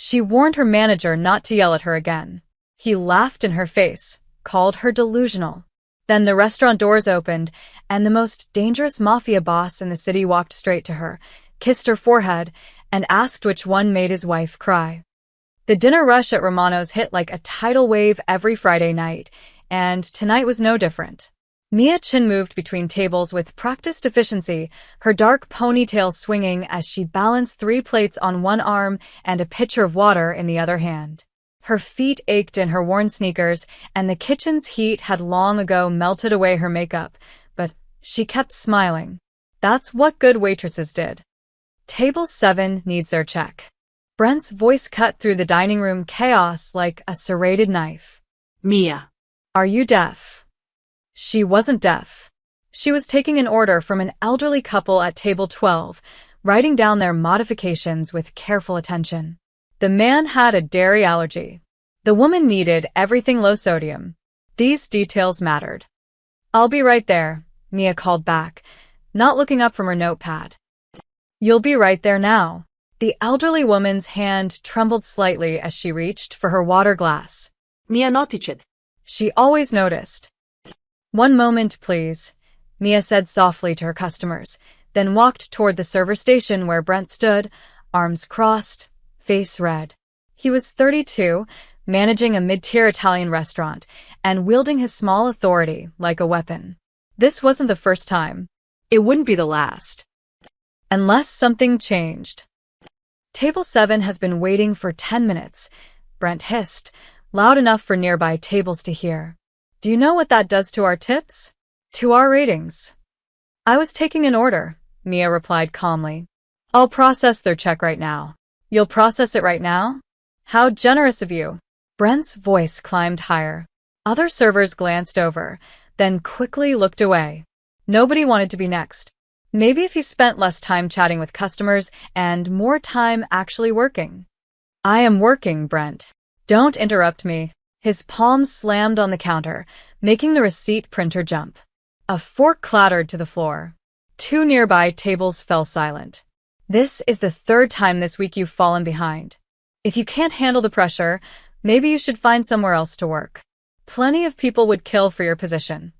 She warned her manager not to yell at her again. He laughed in her face, called her delusional. Then the restaurant doors opened, and the most dangerous mafia boss in the city walked straight to her, kissed her forehead, and asked which one made his wife cry. The dinner rush at Romano's hit like a tidal wave every Friday night, and tonight was no different. Mia Chin moved between tables with practiced efficiency, her dark ponytail swinging as she balanced 3 plates on one arm and a pitcher of water in the other hand. Her feet ached in her worn sneakers, and the kitchen's heat had long ago melted away her makeup, but she kept smiling. That's what good waitresses did. Table 7 needs their check. Brent's voice cut through the dining room chaos like a serrated knife. Mia. Are you deaf? She wasn't deaf. She was taking an order from an elderly couple at table 12, writing down their modifications with careful attention. The man had a dairy allergy. The woman needed everything low sodium. These details mattered. I'll be right there, Mia called back, not looking up from her notepad. You'll be right there now. The elderly woman's hand trembled slightly as she reached for her water glass. Mia noticed. She always noticed. One moment, please, Mia said softly to her customers, then walked toward the server station where Brent stood, arms crossed, face red. He was 32, managing a mid-tier Italian restaurant, and wielding his small authority like a weapon. This wasn't the first time. It wouldn't be the last. Unless something changed. Table 7 has been waiting for 10 minutes, Brent hissed, loud enough for nearby tables to hear. Do you know what that does to our tips? To our ratings? I was taking an order, Mia replied calmly. I'll process their check right now. You'll process it right now? How generous of you. Brent's voice climbed higher. Other servers glanced over, then quickly looked away. Nobody wanted to be next. Maybe if you spent less time chatting with customers and more time actually working. I am working, Brent. Don't interrupt me. His palm slammed on the counter, making the receipt printer jump. A fork clattered to the floor. 2 nearby tables fell silent. This is the 3rd time this week you've fallen behind. If you can't handle the pressure, maybe you should find somewhere else to work. Plenty of people would kill for your position.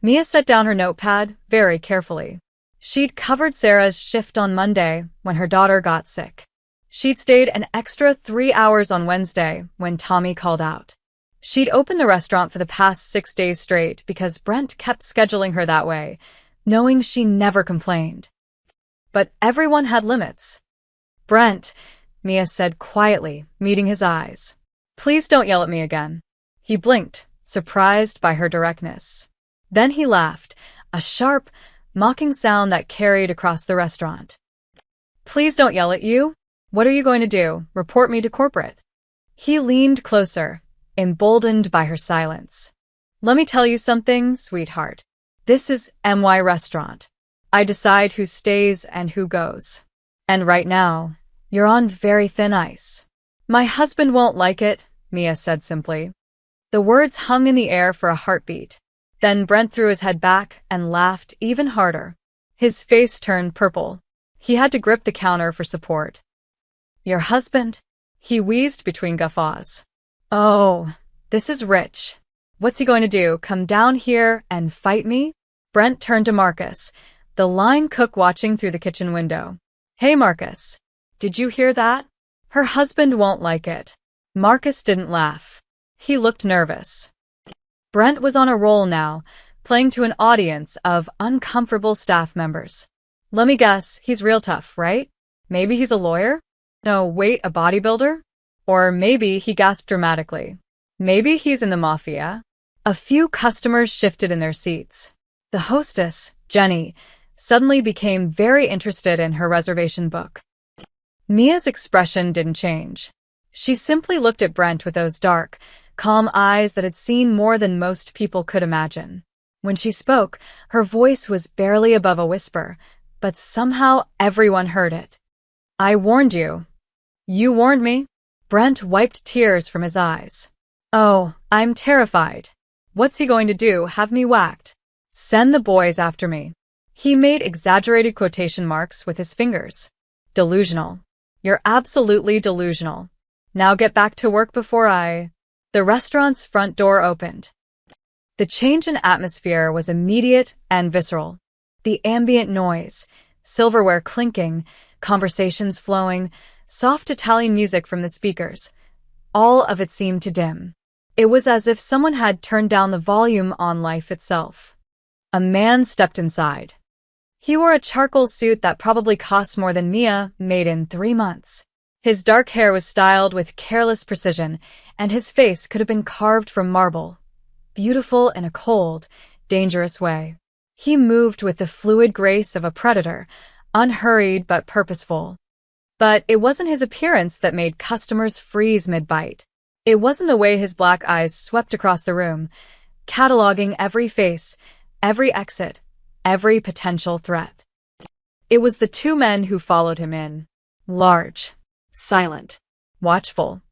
Mia set down her notepad very carefully. She'd covered Sarah's shift on Monday when her daughter got sick. She'd stayed an extra 3 hours on Wednesday when Tommy called out. She'd opened the restaurant for the past 6 days straight because Brent kept scheduling her that way, knowing she never complained. But everyone had limits. Brent, Mia said quietly, meeting his eyes. Please don't yell at me again. He blinked, surprised by her directness. Then he laughed, a sharp, mocking sound that carried across the restaurant. Please don't yell at you. What are you going to do? Report me to corporate? He leaned closer, emboldened by her silence. Let me tell you something, sweetheart. This is MY Restaurant. I decide who stays and who goes. And right now, you're on very thin ice. My husband won't like it, Mia said simply. The words hung in the air for a heartbeat. Then Brent threw his head back and laughed even harder. His face turned purple. He had to grip the counter for support. Your husband? He wheezed between guffaws. Oh, this is rich. What's he going to do, come down here and fight me? Brent turned to Marcus, the line cook watching through the kitchen window. Hey, Marcus. Did you hear that? Her husband won't like it. Marcus didn't laugh. He looked nervous. Brent was on a roll now, playing to an audience of uncomfortable staff members. Let me guess, he's real tough, right? Maybe he's a lawyer? No, wait, a bodybuilder? Or maybe, he gasped dramatically, maybe he's in the Mafia? A few customers shifted in their seats. The hostess, Jenny, suddenly became very interested in her reservation book. Mia's expression didn't change. She simply looked at Brent with those dark, calm eyes that had seen more than most people could imagine. When she spoke, her voice was barely above a whisper, but somehow everyone heard it. I warned you. You warned me. Brent wiped tears from his eyes. Oh, I'm terrified. What's he going to do, have me whacked? Send the boys after me. He made exaggerated quotation marks with his fingers. Delusional. You're absolutely delusional. Now get back to work before I... The restaurant's front door opened. The change in atmosphere was immediate and visceral. The ambient noise, silverware clinking, conversations flowing, soft Italian music from the speakers, all of it seemed to dim. It was as if someone had turned down the volume on life itself. A man stepped inside. He wore a charcoal suit that probably cost more than Mia made in 3 months. His dark hair was styled with careless precision, and his face could have been carved from marble, beautiful in a cold, dangerous way. He moved with the fluid grace of a predator, unhurried but purposeful. But it wasn't his appearance that made customers freeze mid-bite. It wasn't the way his black eyes swept across the room, cataloging every face, every exit, every potential threat. It was the 2 men who followed him in. Large, Silent. watchful.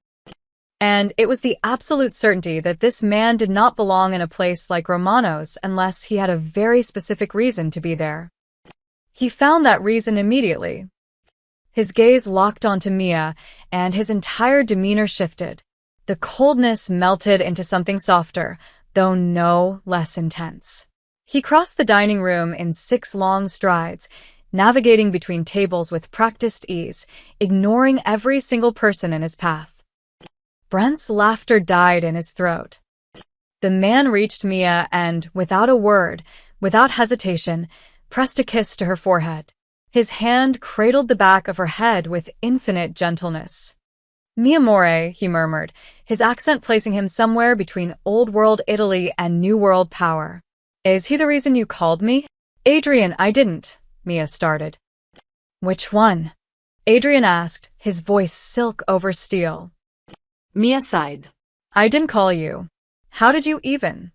And it was the absolute certainty that this man did not belong in a place like Romano's unless he had a very specific reason to be there. He found that reason immediately. His gaze locked onto Mia, and his entire demeanor shifted. The coldness melted into something softer, though no less intense. He crossed the dining room in 6 long strides, navigating between tables with practiced ease, ignoring every single person in his path. Brent's laughter died in his throat. The man reached Mia and, without a word, without hesitation, pressed a kiss to her forehead. His hand cradled the back of her head with infinite gentleness. "Mi amore," he murmured, his accent placing him somewhere between old-world Italy and new-world power. "Is he the reason you called me?" "Adrian, I didn't," Mia started. "Which one?" Adrian asked, his voice silk over steel. Mia sighed. "I didn't call you. How did you even?"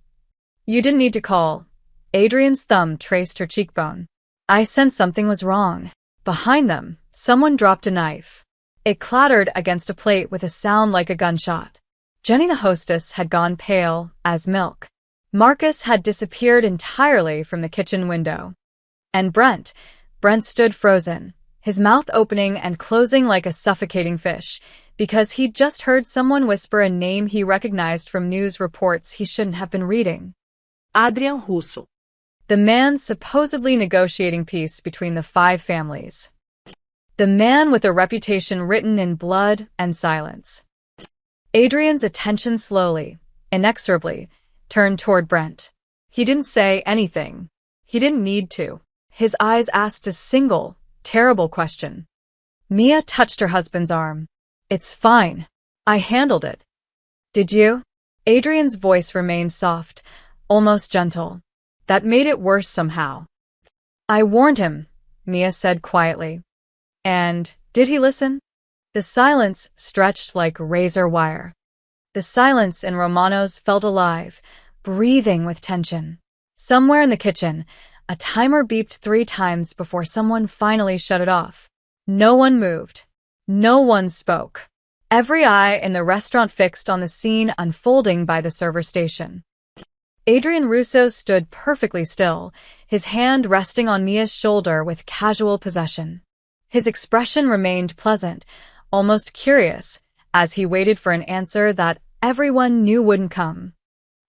"You didn't need to call." Adrian's thumb traced her cheekbone. "I sensed something was wrong." Behind them, someone dropped a knife. It clattered against a plate with a sound like a gunshot. Jenny the hostess had gone pale as milk. Marcus had disappeared entirely from the kitchen window. And Brent stood frozen, his mouth opening and closing like a suffocating fish, because he'd just heard someone whisper a name he recognized from news reports he shouldn't have been reading. Adrian Russo. The man supposedly negotiating peace between the 5 families. The man with a reputation written in blood and silence. Adrian's attention slowly, inexorably, turned toward Brent. He didn't say anything. He didn't need to. His eyes asked a single, terrible question. Mia touched her husband's arm. "It's fine. I handled it." "Did you?" Adrian's voice remained soft, almost gentle. That made it worse somehow. "I warned him," Mia said quietly. "And did he listen?" The silence stretched like razor wire. The silence in Romano's felt alive, breathing with tension. Somewhere in the kitchen, a timer beeped 3 times before someone finally shut it off. No one moved. No one spoke. Every eye in the restaurant fixed on the scene unfolding by the server station. Adrian Russo stood perfectly still, his hand resting on Mia's shoulder with casual possession. His expression remained pleasant, almost curious, as he waited for an answer that everyone knew wouldn't come.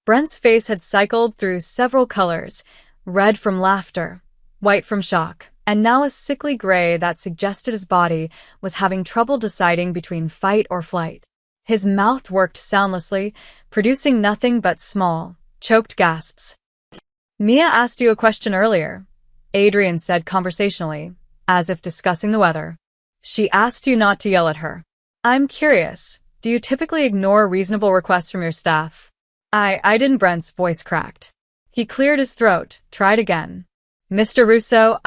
Brent's face had cycled through several colors, red from laughter, white from shock, and now a sickly gray that suggested his body was having trouble deciding between fight or flight. His mouth worked soundlessly, producing nothing but small, choked gasps. "Mia asked you a question earlier," Adrian said conversationally, as if discussing the weather. "She asked you not to yell at her. I'm curious, do you typically ignore reasonable requests from your staff?" I didn't." Brent's voice cracked. He cleared his throat, tried again. "Mr. Russo,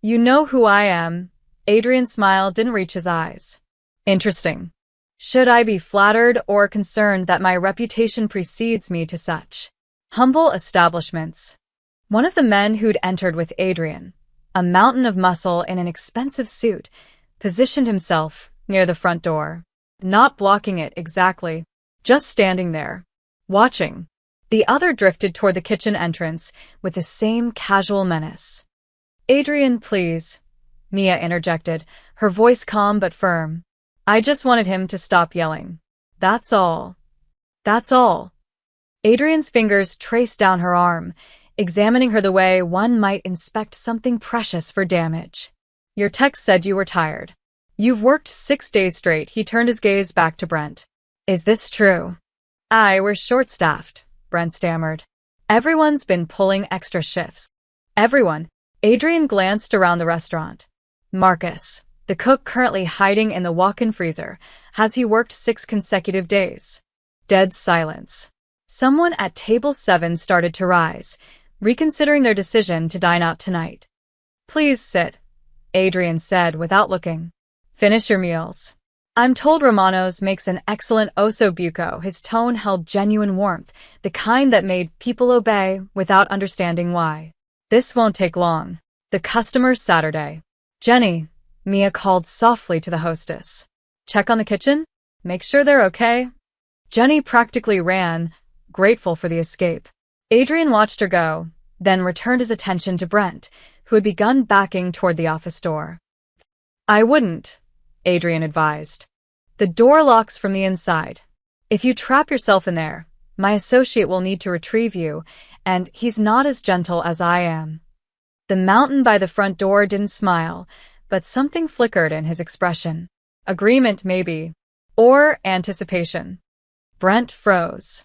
You know who I am." Adrian's smile didn't reach his eyes. "Interesting. Should I be flattered or concerned that my reputation precedes me to such humble establishments?" One of the men who'd entered with Adrian, a mountain of muscle in an expensive suit, positioned himself near the front door, not blocking it exactly, just standing there, watching. The other drifted toward the kitchen entrance with the same casual menace. "Adrian, please," Mia interjected, her voice calm but firm. I just wanted him to stop yelling. That's all. That's all. Adrian's fingers traced down her arm, examining her the way one might inspect something precious for damage. Your text said you were tired. You've worked 6 days straight. He turned his gaze back to Brent. Is this true? We're short-staffed, Brent stammered. Everyone's been pulling extra shifts. Everyone. Adrian glanced around the restaurant. Marcus, the cook currently hiding in the walk-in freezer, has he worked 6 consecutive days? Dead silence. Someone at table 7 started to rise, reconsidering their decision to dine out tonight. Please sit, Adrian said without looking. Finish your meals. I'm told Romano's makes an excellent osso buco. His tone held genuine warmth, the kind that made people obey without understanding why. This won't take long. The customer's Saturday. Jenny, Mia called softly to the hostess. Check on the kitchen? Make sure they're okay. Jenny practically ran, grateful for the escape. Adrian watched her go, then returned his attention to Brent, who had begun backing toward the office door. I wouldn't, Adrian advised. The door locks from the inside. If you trap yourself in there, my associate will need to retrieve you, and he's not as gentle as I am. The mountain by the front door didn't smile, but something flickered in his expression. Agreement, maybe. Or anticipation. Brent froze.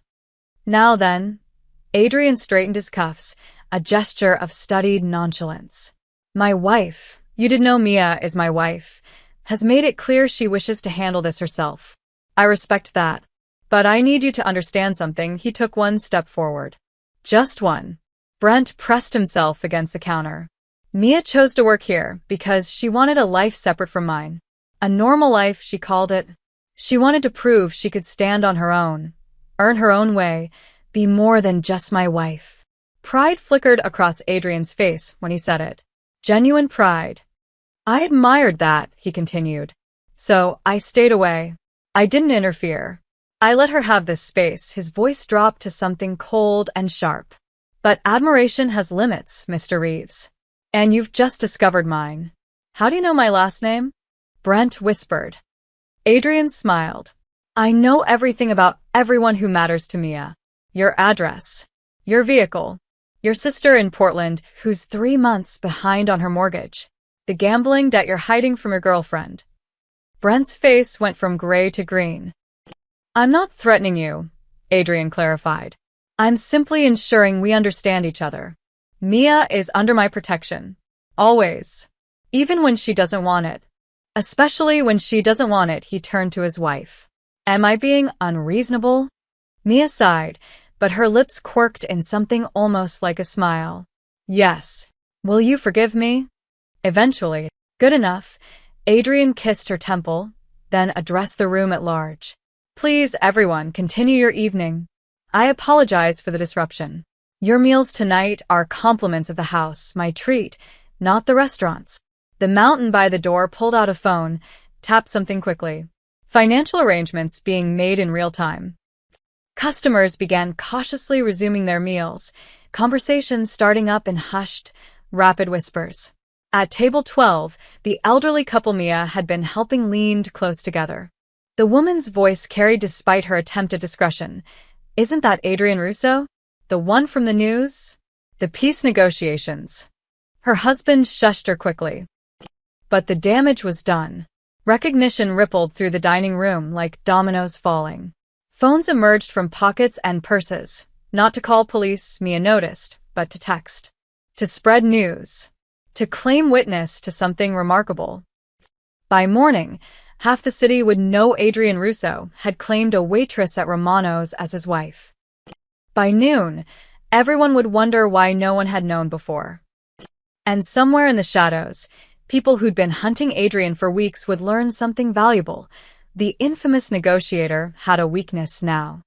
Now then, Adrian straightened his cuffs, a gesture of studied nonchalance. My wife, you did know Mia is my wife, has made it clear she wishes to handle this herself. I respect that. But I need you to understand something. He took one step forward. Just one. Brent pressed himself against the counter. Mia chose to work here because she wanted a life separate from mine. A normal life, she called it. She wanted to prove she could stand on her own, earn her own way, be more than just my wife. Pride flickered across Adrian's face when he said it. Genuine pride. I admired that, he continued. So I stayed away. I didn't interfere. I let her have this space. His voice dropped to something cold and sharp. But admiration has limits, Mr. Reeves. And you've just discovered mine. How do you know my last name? Brent whispered. Adrian smiled. I know everything about everyone who matters to Mia. Your address. Your vehicle. Your sister in Portland, who's 3 months behind on her mortgage. The gambling debt you're hiding from your girlfriend. Brent's face went from gray to green. I'm not threatening you, Adrian clarified. I'm simply ensuring we understand each other. Mia is under my protection. Always. Even when she doesn't want it. Especially when she doesn't want it, he turned to his wife. Am I being unreasonable? Mia sighed, but her lips quirked in something almost like a smile. Yes. Will you forgive me? Eventually. Good enough. Adrian kissed her temple, then addressed the room at large. Please, everyone, continue your evening. I apologize for the disruption. Your meals tonight are compliments of the house, my treat, not the restaurant's. The mountain by the door pulled out a phone, tapped something quickly. Financial arrangements being made in real time. Customers began cautiously resuming their meals, conversations starting up in hushed, rapid whispers. At table 12, the elderly couple Mia had been helping leaned close together. The woman's voice carried despite her attempt at discretion. Isn't that Adrian Russo? The one from the news? The peace negotiations. Her husband shushed her quickly. But the damage was done. Recognition rippled through the dining room like dominoes falling. Phones emerged from pockets and purses. Not to call police, Mia noticed, but to text. To spread news. To claim witness to something remarkable. By morning, half the city would know Adrian Russo had claimed a waitress at Romano's as his wife. By noon, everyone would wonder why no one had known before. And somewhere in the shadows, people who'd been hunting Adrian for weeks would learn something valuable. The infamous negotiator had a weakness now.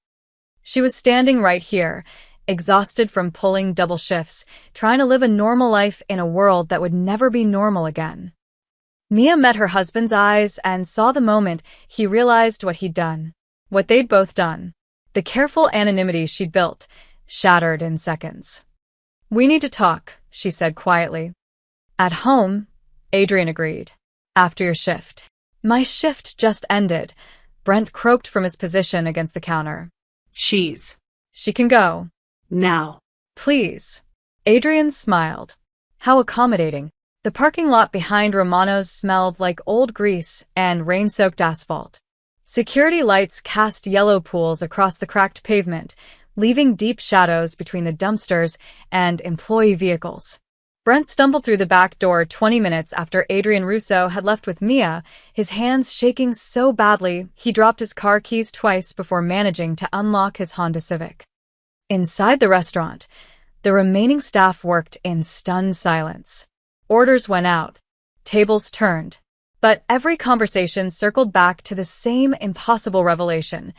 She was standing right here, exhausted from pulling double shifts, trying to live a normal life in a world that would never be normal again. Mia met her husband's eyes and saw the moment he realized what he'd done. What they'd both done. The careful anonymity she'd built, shattered in seconds. We need to talk, she said quietly. At home, Adrian agreed. After your shift. My shift just ended. Brent croaked from his position against the counter. She She can go. now. Please. Adrian smiled. How accommodating. The parking lot behind Romano's smelled like old grease and rain-soaked asphalt. Security lights cast yellow pools across the cracked pavement, leaving deep shadows between the dumpsters and employee vehicles. Brent stumbled through the back door 20 minutes after Adrian Russo had left with Mia, his hands shaking so badly he dropped his car keys twice before managing to unlock his Honda Civic. Inside the restaurant, the remaining staff worked in stunned silence. Orders went out. Tables turned. But every conversation circled back to the same impossible revelation.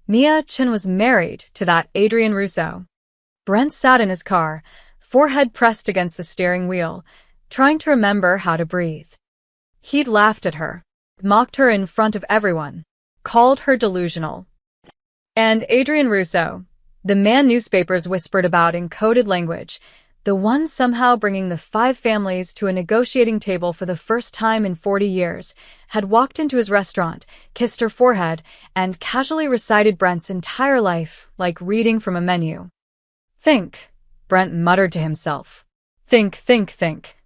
Mia Chen was married to that Adrian Russo. Brent sat in his car, forehead pressed against the steering wheel, trying to remember how to breathe. He'd laughed at her, mocked her in front of everyone, called her delusional. And Adrian Russo, the man newspapers whispered about in coded language, the one somehow bringing the 5 families to a negotiating table for the first time in 40 years, had walked into his restaurant, kissed her forehead, and casually recited Brent's entire life like reading from a menu. Think, Brent muttered to himself. Think, think, think.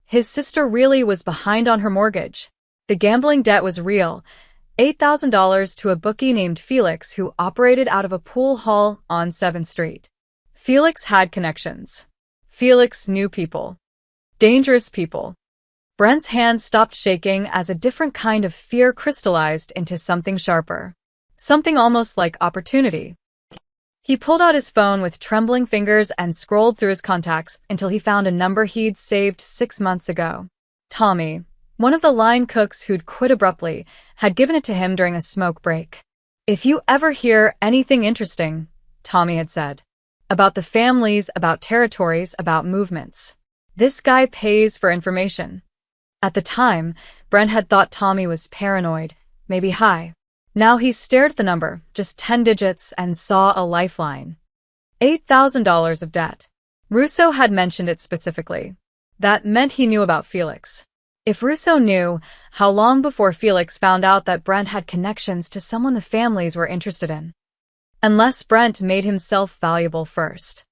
His sister really was behind on her mortgage. The gambling debt was real, $8,000 to a bookie named Felix who operated out of a pool hall on 7th Street. Felix had connections. Felix knew people. Dangerous people. Brent's hands stopped shaking as a different kind of fear crystallized into something sharper. Something almost like opportunity. He pulled out his phone with trembling fingers and scrolled through his contacts until he found a number he'd saved 6 months ago. Tommy, one of the line cooks who'd quit abruptly, had given it to him during a smoke break. If you ever hear anything interesting, Tommy had said. About the families, about territories, about movements. This guy pays for information. At the time, Brent had thought Tommy was paranoid, maybe high. Now he stared at the number, just 10 digits, and saw a lifeline. $8,000 of debt. Russo had mentioned it specifically. That meant he knew about Felix. If Russo knew, how long before Felix found out that Brent had connections to someone the families were interested in? Unless Brent made himself valuable first.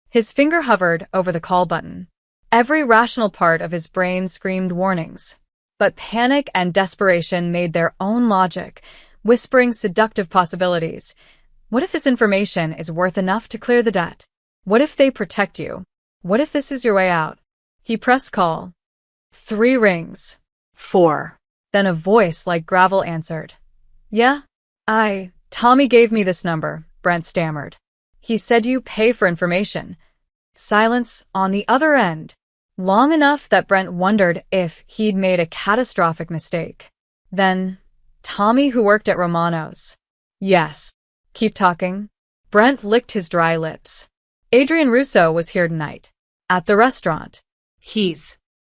His finger hovered over the call button. Every rational part of his brain screamed warnings. But panic and desperation made their own logic, whispering seductive possibilities. What if this information is worth enough to clear the debt? What if they protect you? What if this is your way out? He pressed call. 3 rings. 4. Then a voice like gravel answered. Yeah? Tommy gave me this number, Brent stammered. He said you pay for information. Silence on the other end. Long enough that Brent wondered if he'd made a catastrophic mistake. Then, Tommy who worked at Romano's. Yes. Keep talking. Brent licked his dry lips. Adrian Russo was here tonight. At the restaurant.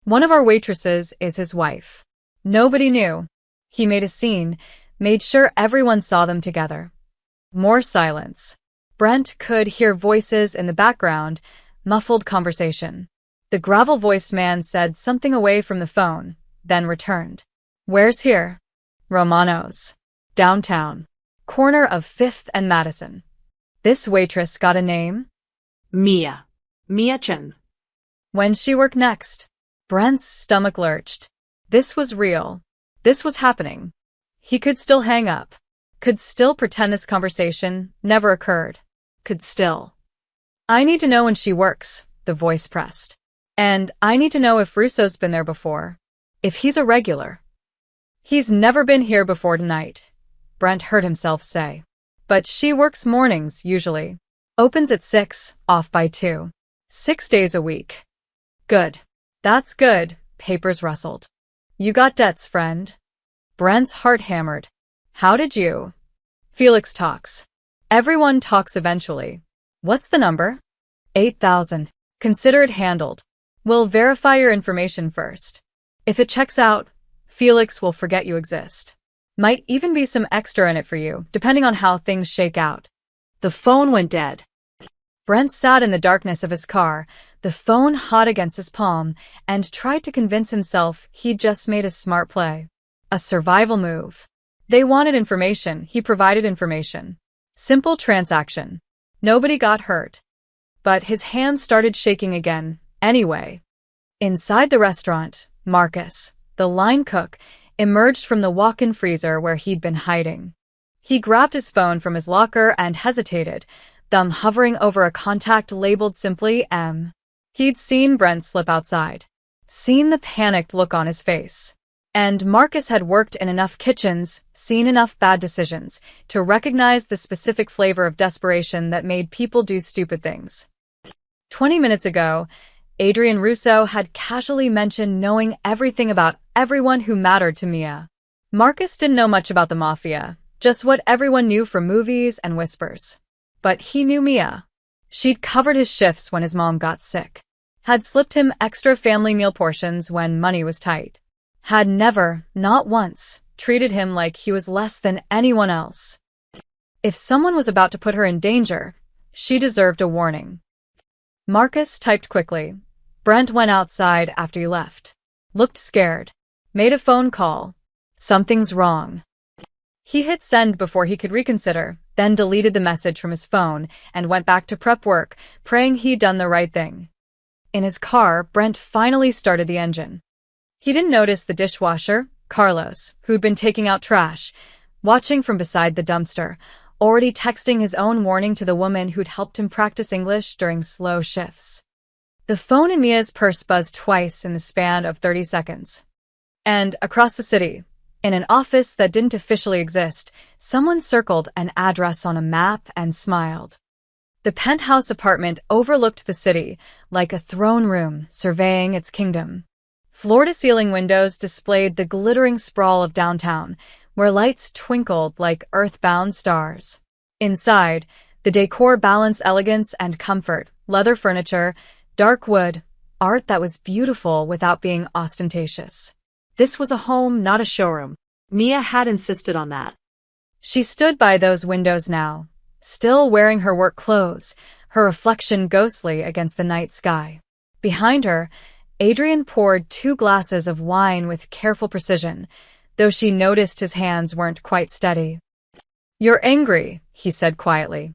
One of our waitresses is his wife. Nobody knew. He made a scene, made sure everyone saw them together. More silence. Brent could hear voices in the background, muffled conversation. The gravel-voiced man said something away from the phone, then returned. Where's here? Romano's. Downtown. Corner of 5th and Madison. This waitress got a name? Mia Chen. When'd she work next? Brent's stomach lurched. This was real. This was happening. He could still hang up. Could still pretend this conversation never occurred. Could still. I need to know when she works, the voice pressed. And I need to know if Russo's been there before. If he's a regular. He's never been here before tonight, Brent heard himself say. But she works mornings, usually. Opens at 6, off by 2. 6 days a week. Good. That's good, papers rustled. You got debts, friend. Brent's heart hammered. How did you? Felix talks. Everyone talks eventually. What's the number? 8,000. Consider it handled. We'll verify your information first. If it checks out, Felix will forget you exist. Might even be some extra in it for you, depending on how things shake out. The phone went dead. Brent sat in the darkness of his car, the phone hot against his palm, and tried to convince himself he'd just made a smart play. A survival move. They wanted information, he provided information. Simple transaction. Nobody got hurt. But his hands started shaking again, anyway. Inside the restaurant, Marcus, the line cook, emerged from the walk-in freezer where he'd been hiding. He grabbed his phone from his locker and hesitated, thumb hovering over a contact labeled simply M. He'd seen Brent slip outside, seen the panicked look on his face. And Marcus had worked in enough kitchens, seen enough bad decisions, to recognize the specific flavor of desperation that made people do stupid things. 20 minutes ago, Adrian Russo had casually mentioned knowing everything about everyone who mattered to Mia. Marcus didn't know much about the Mafia, just what everyone knew from movies and whispers. But he knew Mia. She'd covered his shifts when his mom got sick, had slipped him extra family meal portions when money was tight, had never, not once, treated him like he was less than anyone else. If someone was about to put her in danger, she deserved a warning. Marcus typed quickly. Brent went outside after you left. Looked scared. Made a phone call. Something's wrong. He hit send before he could reconsider, then deleted the message from his phone and went back to prep work, praying he'd done the right thing. In his car, Brent finally started the engine. He didn't notice the dishwasher, Carlos, who'd been taking out trash, watching from beside the dumpster, already texting his own warning to the woman who'd helped him practice English during slow shifts. The phone in Mia's purse buzzed twice in the span of 30 seconds. And across the city, in an office that didn't officially exist, someone circled an address on a map and smiled. The penthouse apartment overlooked the city, like a throne room surveying its kingdom. Floor-to-ceiling windows displayed the glittering sprawl of downtown, where lights twinkled like earthbound stars. Inside, the decor balanced elegance and comfort, leather furniture, dark wood, art that was beautiful without being ostentatious. This was a home, not a showroom. Mia had insisted on that. She stood by those windows now, still wearing her work clothes, her reflection ghostly against the night sky. Behind her, Adrian poured 2 glasses of wine with careful precision, though she noticed his hands weren't quite steady. "You're angry," he said quietly.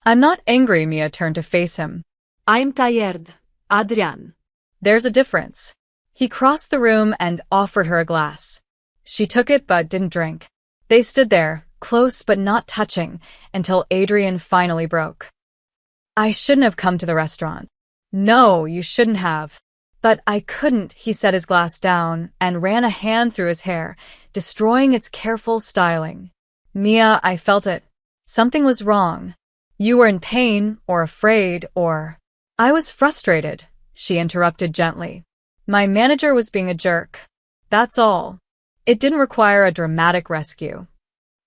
"I'm not angry," Mia turned to face him. I'm tired, Adrian. "There's a difference." He crossed the room and offered her a glass. She took it but didn't drink. They stood there, close but not touching, until Adrian finally broke. "I shouldn't have come to the restaurant." "No, you shouldn't have." "But I couldn't," he set his glass down and ran a hand through his hair, destroying its careful styling. "Mia, I felt it. Something was wrong. You were in pain, or afraid, or—" "I was frustrated," she interrupted gently. "My manager was being a jerk. That's all. It didn't require a dramatic rescue."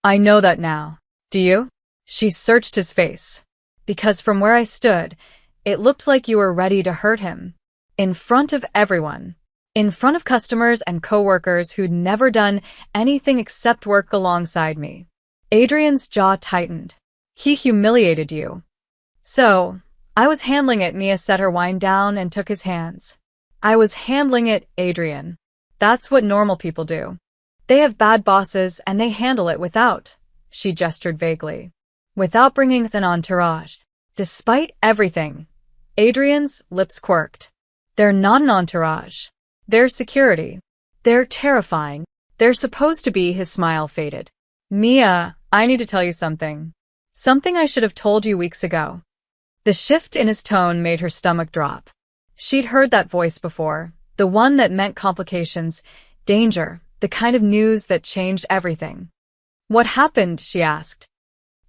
"I know that now. Do you?" She searched his face. "Because from where I stood, it looked like you were ready to hurt him. In front of everyone. In front of customers and coworkers who'd never done anything except work alongside me." Adrian's jaw tightened. "He humiliated you." "So, I was handling it." Mia set her wine down and took his hands. "I was handling it, Adrian. That's what normal people do. They have bad bosses and they handle it without," she gestured vaguely, "without bringing an entourage." Despite everything, Adrian's lips quirked. "They're not an entourage. They're security. They're terrifying. They're supposed to be." His smile faded. "Mia, I need to tell you something. Something I should have told you weeks ago." The shift in his tone made her stomach drop. She'd heard that voice before, the one that meant complications, danger, the kind of news that changed everything. "What happened?" she asked.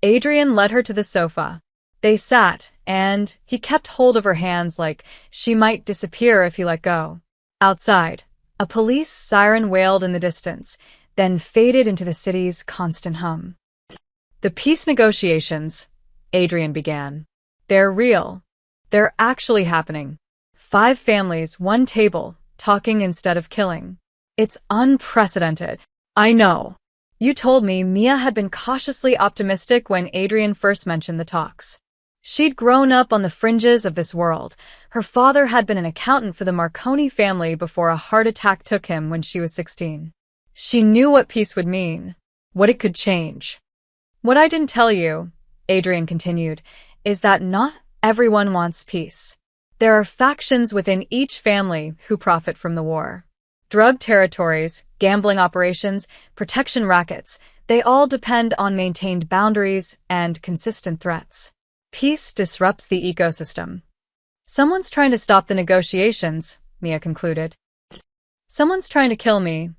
Adrian led her to the sofa. They sat, and he kept hold of her hands like she might disappear if he let go. Outside, a police siren wailed in the distance, then faded into the city's constant hum. "The peace negotiations," Adrian began. "They're real. They're actually happening. 5 families, 1 table, talking instead of killing. It's unprecedented." "I know." "You told me." Mia had been cautiously optimistic when Adrian first mentioned the talks. She'd grown up on the fringes of this world. Her father had been an accountant for the Marconi family before a heart attack took him when she was 16. She knew what peace would mean, what it could change. What I didn't tell you, Adrian continued, is that not everyone wants peace. There are factions within each family who profit from the war. Drug territories, gambling operations, protection rackets, they all depend on maintained boundaries and consistent threats. Peace disrupts the ecosystem. Someone's trying to stop the negotiations, Mia concluded. Someone's trying to kill me,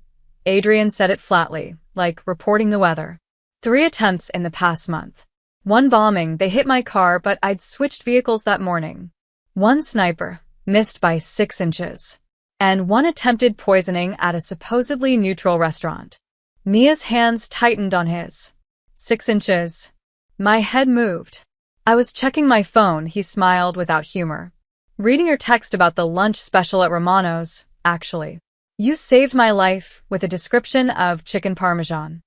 Adrian said it flatly, like reporting the weather. 3 attempts in the past month. 1 bombing, they hit my car, but I'd switched vehicles that morning. 1 sniper, missed by 6 inches. And 1 attempted poisoning at a supposedly neutral restaurant. Mia's hands tightened on his. 6 inches. My head moved. I was checking my phone, he smiled without humor. Reading your text about the lunch special at Romano's, actually. You saved my life with a description of chicken parmesan.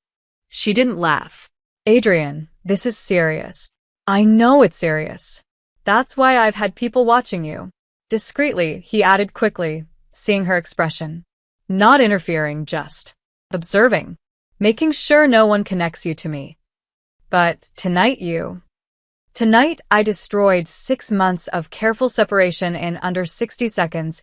She didn't laugh. Adrian, this is serious. I know it's serious. That's why I've had people watching you. Discreetly, he added quickly, seeing her expression. Not interfering, just observing. Making sure no one connects you to me. But tonight I destroyed 6 months of careful separation in under 60 seconds,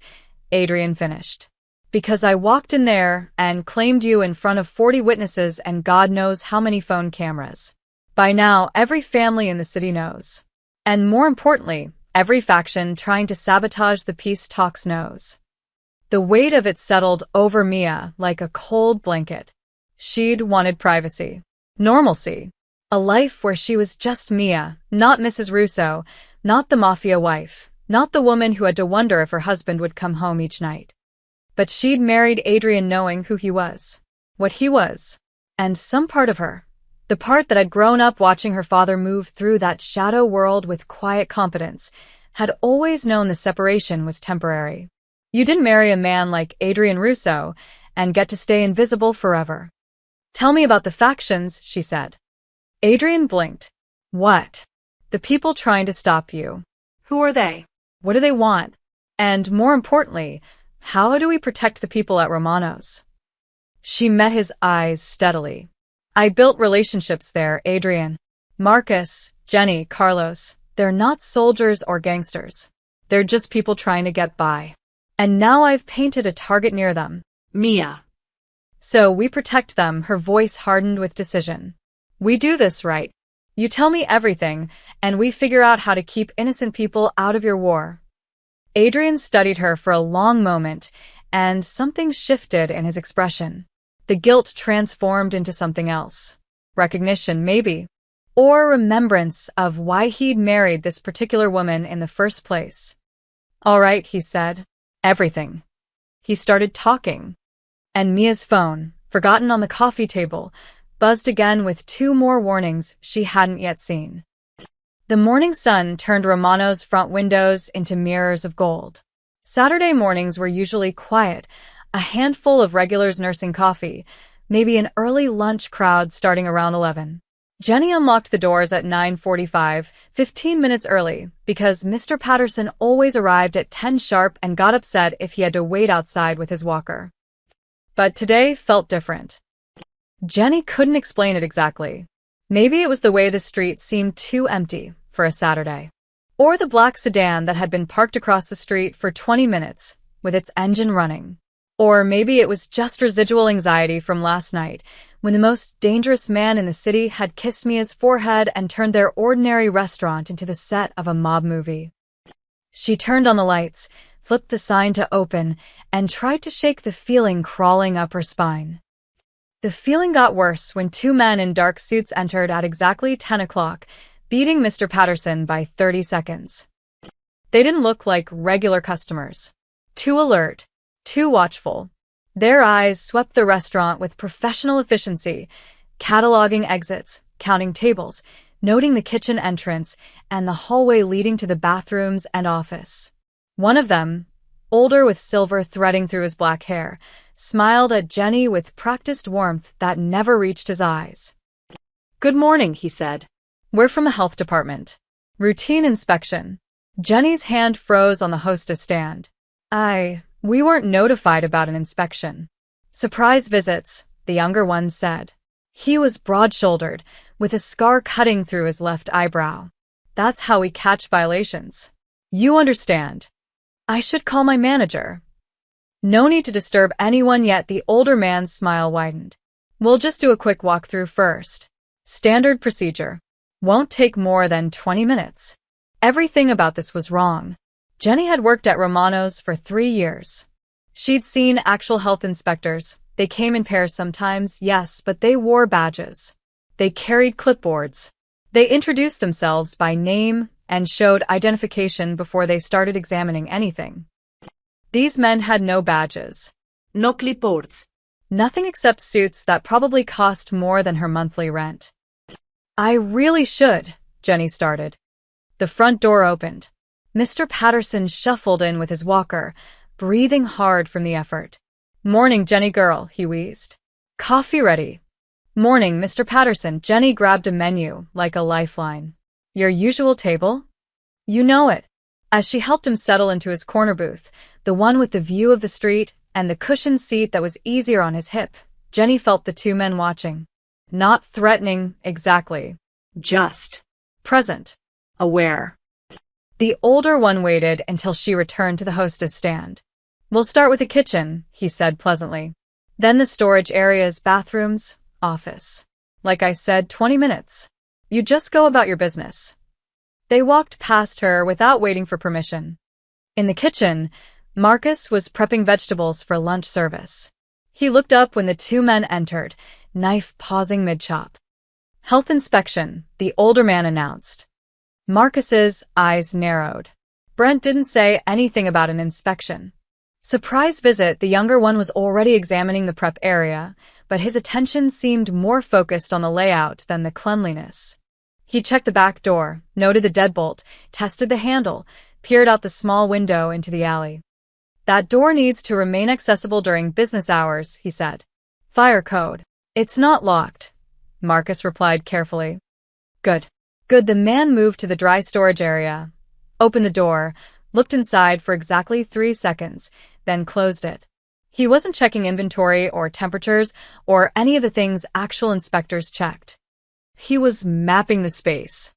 Adrian finished. Because I walked in there and claimed you in front of 40 witnesses and God knows how many phone cameras. By now, every family in the city knows. And more importantly, every faction trying to sabotage the peace talks knows. The weight of it settled over Mia like a cold blanket. She'd wanted privacy, normalcy, a life where she was just Mia, not Mrs. Russo, not the Mafia wife, not the woman who had to wonder if her husband would come home each night. But she'd married Adrian knowing who he was, what he was, and some part of her, the part that had grown up watching her father move through that shadow world with quiet competence, had always known the separation was temporary. You didn't marry a man like Adrian Russo and get to stay invisible forever. Tell me about the factions, she said. Adrian blinked. What? The people trying to stop you. Who are they? What do they want? And more importantly, how do we protect the people at Romano's? She met his eyes steadily. I built relationships there, Adrian. Marcus, Jenny, Carlos, they're not soldiers or gangsters. They're just people trying to get by. And now I've painted a target near them. Mia. So we protect them, her voice hardened with decision. We do this right. You tell me everything, and we figure out how to keep innocent people out of your war. Adrian studied her for a long moment, and something shifted in his expression. The guilt transformed into something else. Recognition, maybe. Or remembrance of why he'd married this particular woman in the first place. All right, he said. Everything. He started talking. And Mia's phone, forgotten on the coffee table, buzzed again with 2 more warnings she hadn't yet seen. The morning sun turned Romano's front windows into mirrors of gold. Saturday mornings were usually quiet, a handful of regulars nursing coffee, maybe an early lunch crowd starting around 11. Jenny unlocked the doors at 9:45, 15 minutes early, because Mr. Patterson always arrived at 10 sharp and got upset if he had to wait outside with his walker. But today felt different. Jenny couldn't explain it exactly. Maybe it was the way the street seemed too empty for a Saturday. Or the black sedan that had been parked across the street for 20 minutes, with its engine running. Or maybe it was just residual anxiety from last night, when the most dangerous man in the city had kissed Mia's forehead and turned their ordinary restaurant into the set of a mob movie. She turned on the lights, flipped the sign to open, and tried to shake the feeling crawling up her spine. The feeling got worse when 2 men in dark suits entered at exactly 10 o'clock, beating Mr. Patterson by 30 seconds. They didn't look like regular customers. Too alert, too watchful. Their eyes swept the restaurant with professional efficiency, cataloging exits, counting tables, noting the kitchen entrance, and the hallway leading to the bathrooms and office. One of them, older with silver threading through his black hair, smiled at Jenny with practiced warmth that never reached his eyes. Good morning, he said. We're from the health department. Routine inspection. Jenny's hand froze on the hostess stand. We weren't notified about an inspection. Surprise visits, the younger one said. He was broad-shouldered, with a scar cutting through his left eyebrow. That's how we catch violations. You understand. I should call my manager. No need to disturb anyone yet, the older man's smile widened. We'll just do a quick walkthrough first. Standard procedure. Won't take more than 20 minutes. Everything about this was wrong. Jenny had worked at Romano's for 3 years. She'd seen actual health inspectors. They came in pairs sometimes, yes, but they wore badges. They carried clipboards. They introduced themselves by name and showed identification before they started examining anything. These men had no badges. No clipboards. Nothing except suits that probably cost more than her monthly rent. I really should, Jenny started. The front door opened. Mr. Patterson shuffled in with his walker, breathing hard from the effort. Morning, Jenny girl, he wheezed. Coffee ready. Morning, Mr. Patterson. Jenny grabbed a menu, like a lifeline. Your usual table? You know it. As she helped him settle into his corner booth, the one with the view of the street and the cushioned seat that was easier on his hip, Jenny felt the two men watching. Not threatening, exactly. Just present. aware. The older one waited until she returned to the hostess stand. We'll start with the kitchen, he said pleasantly. Then the storage areas, bathrooms, office. Like I said, 20 minutes. You just go about your business. They walked past her without waiting for permission. In the kitchen, Marcus was prepping vegetables for lunch service. He looked up when the two men entered, knife pausing mid-chop. Health inspection, the older man announced. Marcus's eyes narrowed. Brent didn't say anything about an inspection. Surprise visit, the younger one was already examining the prep area, but his attention seemed more focused on the layout than the cleanliness. He checked the back door, noted the deadbolt, tested the handle, peered out the small window into the alley. That door needs to remain accessible during business hours, he said. Fire code. It's not locked, Marcus replied carefully. Good. Good. The man moved to the dry storage area, opened the door, looked inside for exactly 3 seconds, then closed it. He wasn't checking inventory or temperatures or any of the things actual inspectors checked. He was mapping the space.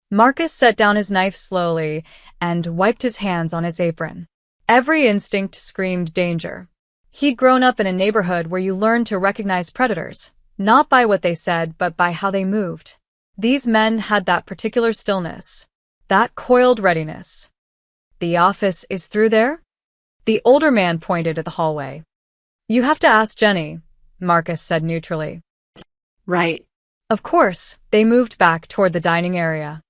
Marcus set down his knife slowly and wiped his hands on his apron. Every instinct screamed danger. He'd grown up in a neighborhood where you learned to recognize predators, not by what they said, but by how they moved. These men had that particular stillness, that coiled readiness. The office is through there? The older man pointed at the hallway. You have to ask Jenny, Marcus said neutrally. Right. Of course, they moved back toward the dining area.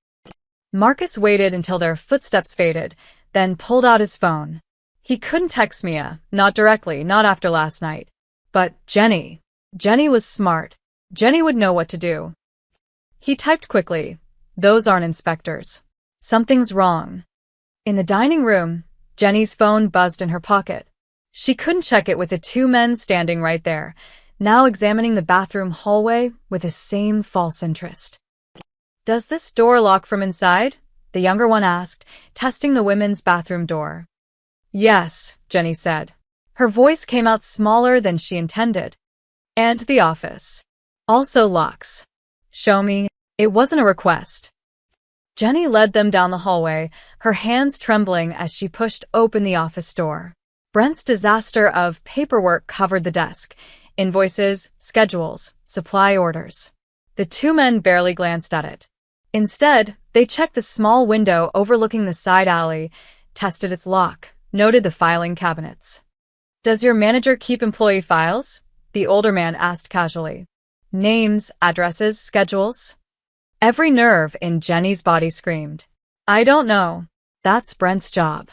Marcus waited until their footsteps faded, then pulled out his phone. He couldn't text Mia, not directly, not after last night. But Jenny. Jenny was smart. Jenny would know what to do. He typed quickly. Those aren't inspectors. Something's wrong. In the dining room, Jenny's phone buzzed in her pocket. She couldn't check it with the two men standing right there, now examining the bathroom hallway with the same false interest. Does this door lock from inside? The younger one asked, testing the women's bathroom door. Yes, Jenny said. Her voice came out smaller than she intended. And the office also locks. Show me. It wasn't a request. Jenny led them down the hallway, her hands trembling as she pushed open the office door. Brent's disaster of paperwork covered the desk. Invoices, schedules, supply orders. The two men barely glanced at it. Instead, they checked the small window overlooking the side alley, tested its lock, noted the filing cabinets. Does your manager keep employee files? The older man asked casually. Names, addresses, schedules? Every nerve in Jenny's body screamed. I don't know. That's Brent's job.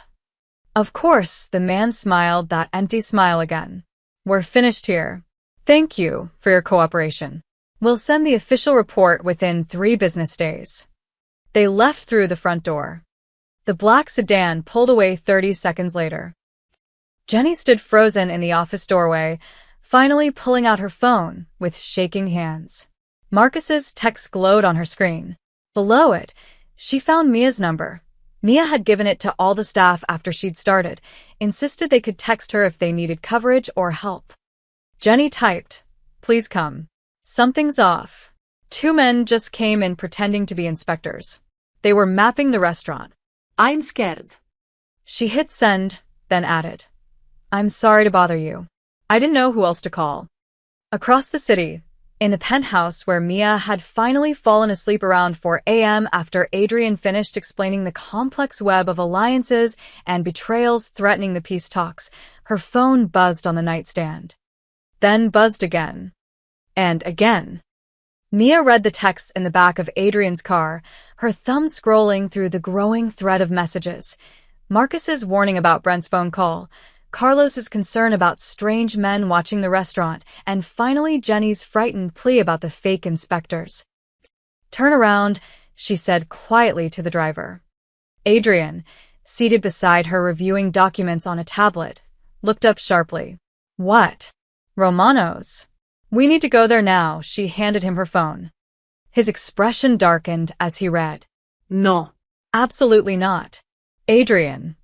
Of course, the man smiled that empty smile again. We're finished here. Thank you for your cooperation. We'll send the official report within 3 business days. They left through the front door. The black sedan pulled away 30 seconds later. Jenny stood frozen in the office doorway, finally pulling out her phone with shaking hands. Marcus's text glowed on her screen. Below it, she found Mia's number. Mia had given it to all the staff after she'd started, insisted they could text her if they needed coverage or help. Jenny typed, Please come. Something's off. Two men just came in pretending to be inspectors. They were mapping the restaurant. I'm scared. She hit send, then added, I'm sorry to bother you. I didn't know who else to call. Across the city, in the penthouse where Mia had finally fallen asleep around 4 a.m. after Adrian finished explaining the complex web of alliances and betrayals threatening the peace talks, her phone buzzed on the nightstand. Then buzzed again. And again. Mia read the texts in the back of Adrian's car, her thumb scrolling through the growing thread of messages. Marcus's warning about Brent's phone call, Carlos's concern about strange men watching the restaurant, and finally Jenny's frightened plea about the fake inspectors. Turn around, she said quietly to the driver. Adrian, seated beside her reviewing documents on a tablet, looked up sharply. What? Romano's. We need to go there now, she handed him her phone. His expression darkened as he read. No. Absolutely not. Adrian.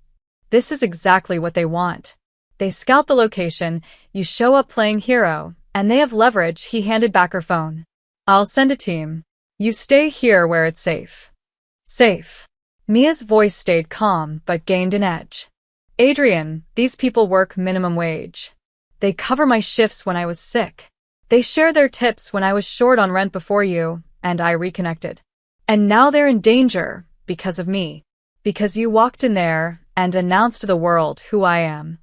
This is exactly what they want. They scout the location, you show up playing hero, and they have leverage. He handed back her phone. I'll send a team. You stay here where it's safe. Safe. Mia's voice stayed calm but gained an edge. Adrian, these people work minimum wage. They cover my shifts when I was sick. They share their tips when I was short on rent before you, and I reconnected. And now they're in danger because of me. Because you walked in there and announced to the world who I am.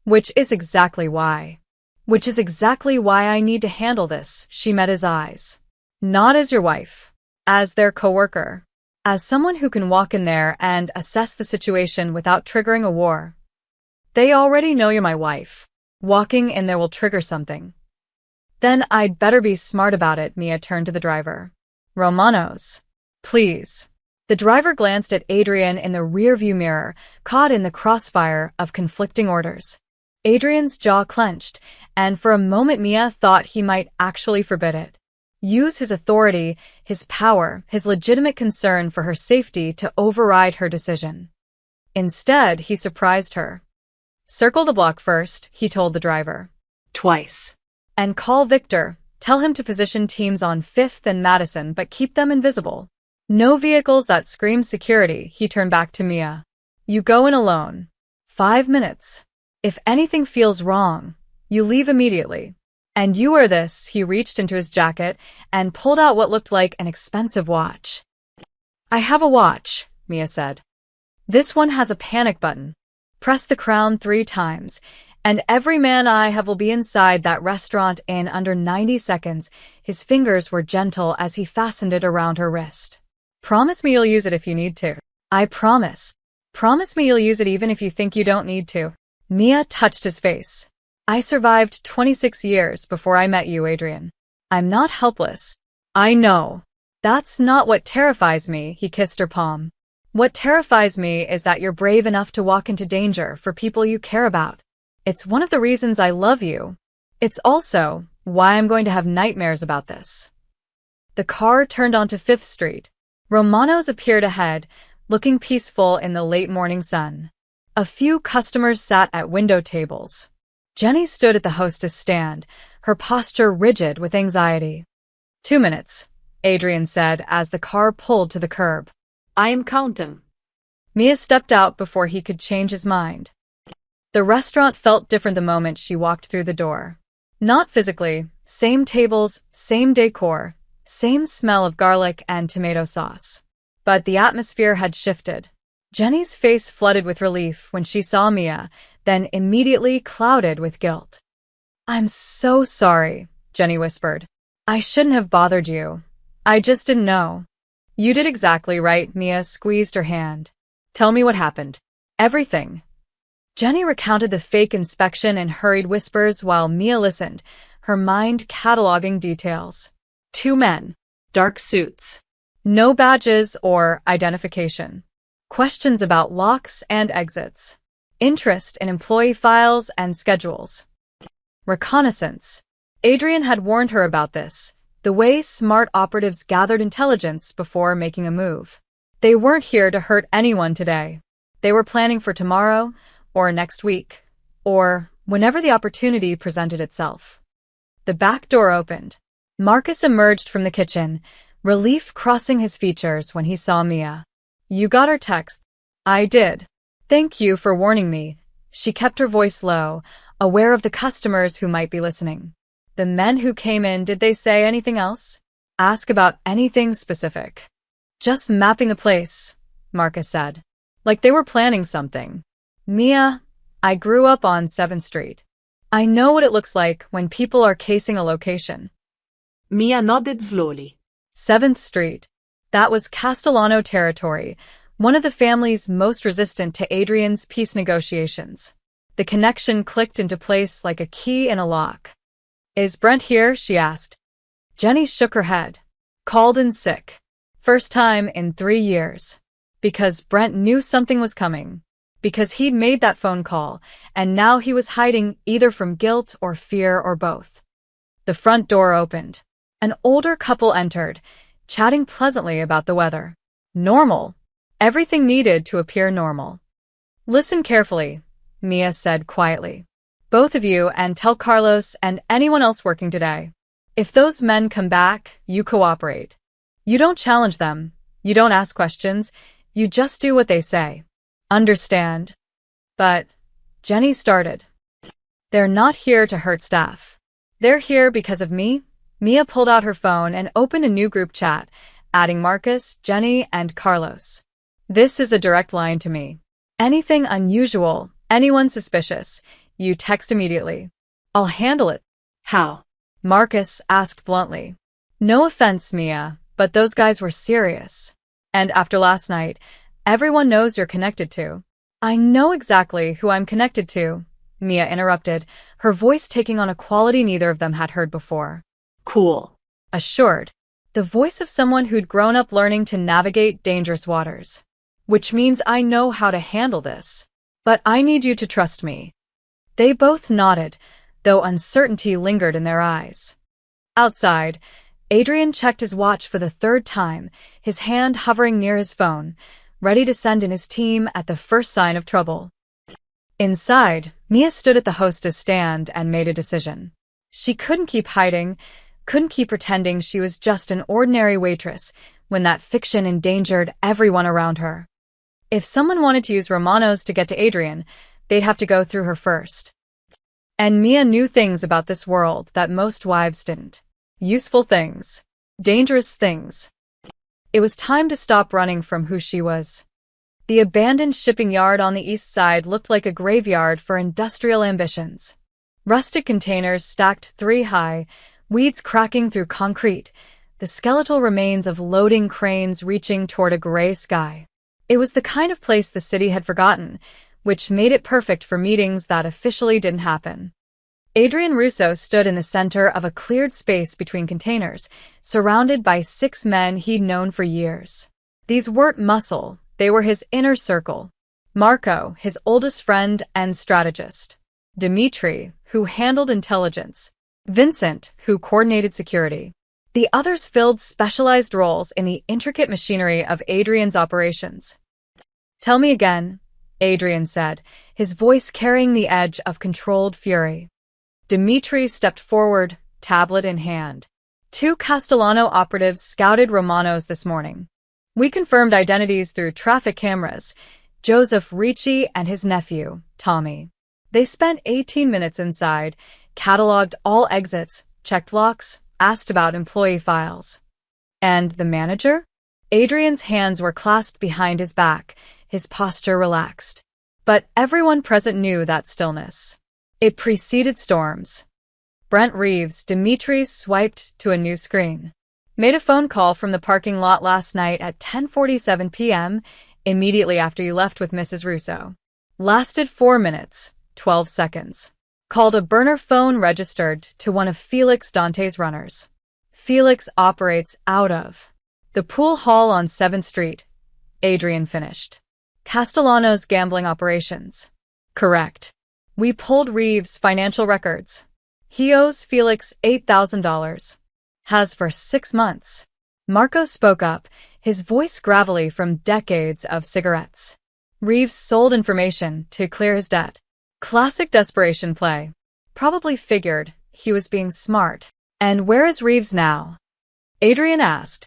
Which is exactly why. Which is exactly why I need to handle this, she met his eyes. Not as your wife. As their coworker. As someone who can walk in there and assess the situation without triggering a war. They already know you're my wife. Walking in there will trigger something. Then I'd better be smart about it, Mia turned to the driver. Romano's. Please. The driver glanced at Adrian in the rearview mirror, caught in the crossfire of conflicting orders. Adrian's jaw clenched, and for a moment Mia thought he might actually forbid it. Use his authority, his power, his legitimate concern for her safety to override her decision. Instead, he surprised her. Circle the block first, he told the driver. Twice. And call Victor. Tell him to position teams on 5th and Madison but keep them invisible. No vehicles that scream security, he turned back to Mia. You go in alone. 5 minutes. If anything feels wrong, you leave immediately. And you wear this, he reached into his jacket and pulled out what looked like an expensive watch. I have a watch, Mia said. This one has a panic button. Press the crown 3 times, and every man I have will be inside that restaurant in under 90 seconds. His fingers were gentle as he fastened it around her wrist. Promise me you'll use it if you need to. I promise. Promise me you'll use it even if you think you don't need to. Mia touched his face. I survived 26 years before I met you, Adrian. I'm not helpless. I know. That's not what terrifies me, he kissed her palm. What terrifies me is that you're brave enough to walk into danger for people you care about. It's one of the reasons I love you. It's also why I'm going to have nightmares about this. The car turned onto 5th Street. Romano's appeared ahead, looking peaceful in the late morning sun. A few customers sat at window tables. Jenny stood at the hostess stand, her posture rigid with anxiety. 2 minutes, Adrian said as the car pulled to the curb. I am counting. Mia stepped out before he could change his mind. The restaurant felt different the moment she walked through the door. Not physically, same tables, same decor, same smell of garlic and tomato sauce. But the atmosphere had shifted. Jenny's face flooded with relief when she saw Mia, then immediately clouded with guilt. I'm so sorry, Jenny whispered. I shouldn't have bothered you. I just didn't know. You did exactly right, Mia squeezed her hand. Tell me what happened. Everything. Jenny recounted the fake inspection in hurried whispers while Mia listened, her mind cataloging details. 2 men. Dark suits. No badges or identification. Questions about locks and exits. Interest in employee files and schedules. Reconnaissance. Adrian had warned her about this, the way smart operatives gathered intelligence before making a move. They weren't here to hurt anyone today. They were planning for tomorrow, or next week, or whenever the opportunity presented itself. The back door opened. Marcus emerged from the kitchen, relief crossing his features when he saw Mia. "You got our text." "I did. Thank you for warning me." She kept her voice low, aware of the customers who might be listening. "The men who came in, did they say anything else? Ask about anything specific?" "Just mapping the place," Marcus said. "Like they were planning something." "Mia, I grew up on 7th Street. I know what it looks like when people are casing a location." Mia nodded slowly. 7th Street. That was Castellano territory, one of the families most resistant to Adrian's peace negotiations. The connection clicked into place like a key in a lock. "Is Brent here?" she asked. Jenny shook her head. "Called in sick. First time in 3 years. Because Brent knew something was coming. Because he'd made that phone call, and now he was hiding either from guilt or fear or both." The front door opened. An older couple entered, chatting pleasantly about the weather. Normal. Everything needed to appear normal. "Listen carefully," Mia said quietly. "Both of you, and tell Carlos and anyone else working today. If those men come back, you cooperate. You don't challenge them. You don't ask questions. You just do what they say. Understand?" "But," Jenny started. "They're not here to hurt staff. They're here because of me." Mia pulled out her phone and opened a new group chat, adding Marcus, Jenny, and Carlos. "This is a direct line to me. Anything unusual, anyone suspicious, you text immediately. I'll handle it." "How?" Marcus asked bluntly. "No offense, Mia, but those guys were serious. And after last night, everyone knows you're connected to." "I know exactly who I'm connected to," Mia interrupted, her voice taking on a quality neither of them had heard before. "Cool." Assured. The voice of someone who'd grown up learning to navigate dangerous waters. "Which means I know how to handle this. But I need you to trust me." They both nodded, though uncertainty lingered in their eyes. Outside, Adrian checked his watch for the 3rd time, his hand hovering near his phone, ready to send in his team at the first sign of trouble. Inside, Mia stood at the hostess stand and made a decision. She couldn't keep hiding, couldn't keep pretending she was just an ordinary waitress when that fiction endangered everyone around her. If someone wanted to use Romanos to get to Adrian, they'd have to go through her first. And Mia knew things about this world that most wives didn't. Useful things. Dangerous things. It was time to stop running from who she was. The abandoned shipping yard on the east side looked like a graveyard for industrial ambitions. Rusted containers stacked 3 high, weeds cracking through concrete, the skeletal remains of loading cranes reaching toward a gray sky. It was the kind of place the city had forgotten, which made it perfect for meetings that officially didn't happen. Adrian Russo stood in the center of a cleared space between containers, surrounded by 6 men he'd known for years. These weren't muscle, they were his inner circle. Marco, his oldest friend and strategist. Dimitri, who handled intelligence. Vincent, who coordinated security. The others filled specialized roles in the intricate machinery of Adrian's operations. "Tell me again," Adrian said, his voice carrying the edge of controlled fury. Dimitri stepped forward, tablet in hand. 2 Castellano operatives scouted Romanos this morning. We confirmed identities through traffic cameras, Joseph Ricci and his nephew, Tommy. They spent 18 minutes inside, cataloged all exits, checked locks, asked about employee files. And the manager? Adrian's hands were clasped behind his back, his posture relaxed. But everyone present knew that stillness. It preceded storms. Brent Reeves, Dimitri swiped to a new screen. Made a phone call from the parking lot last night at 10:47 p.m., immediately after you left with Mrs. Russo. Lasted 4 minutes, 12 seconds. Called a burner phone registered to one of Felix Dante's runners. Felix operates out of the pool hall on 7th Street, Adrian finished. Castellano's gambling operations. Correct. We pulled Reeves' financial records. He owes Felix $8,000. Has for 6 months. Marco spoke up, his voice gravelly from decades of cigarettes. Reeves sold information to clear his debt. Classic desperation play. Probably figured he was being smart. And where is Reeves now? Adrian asked.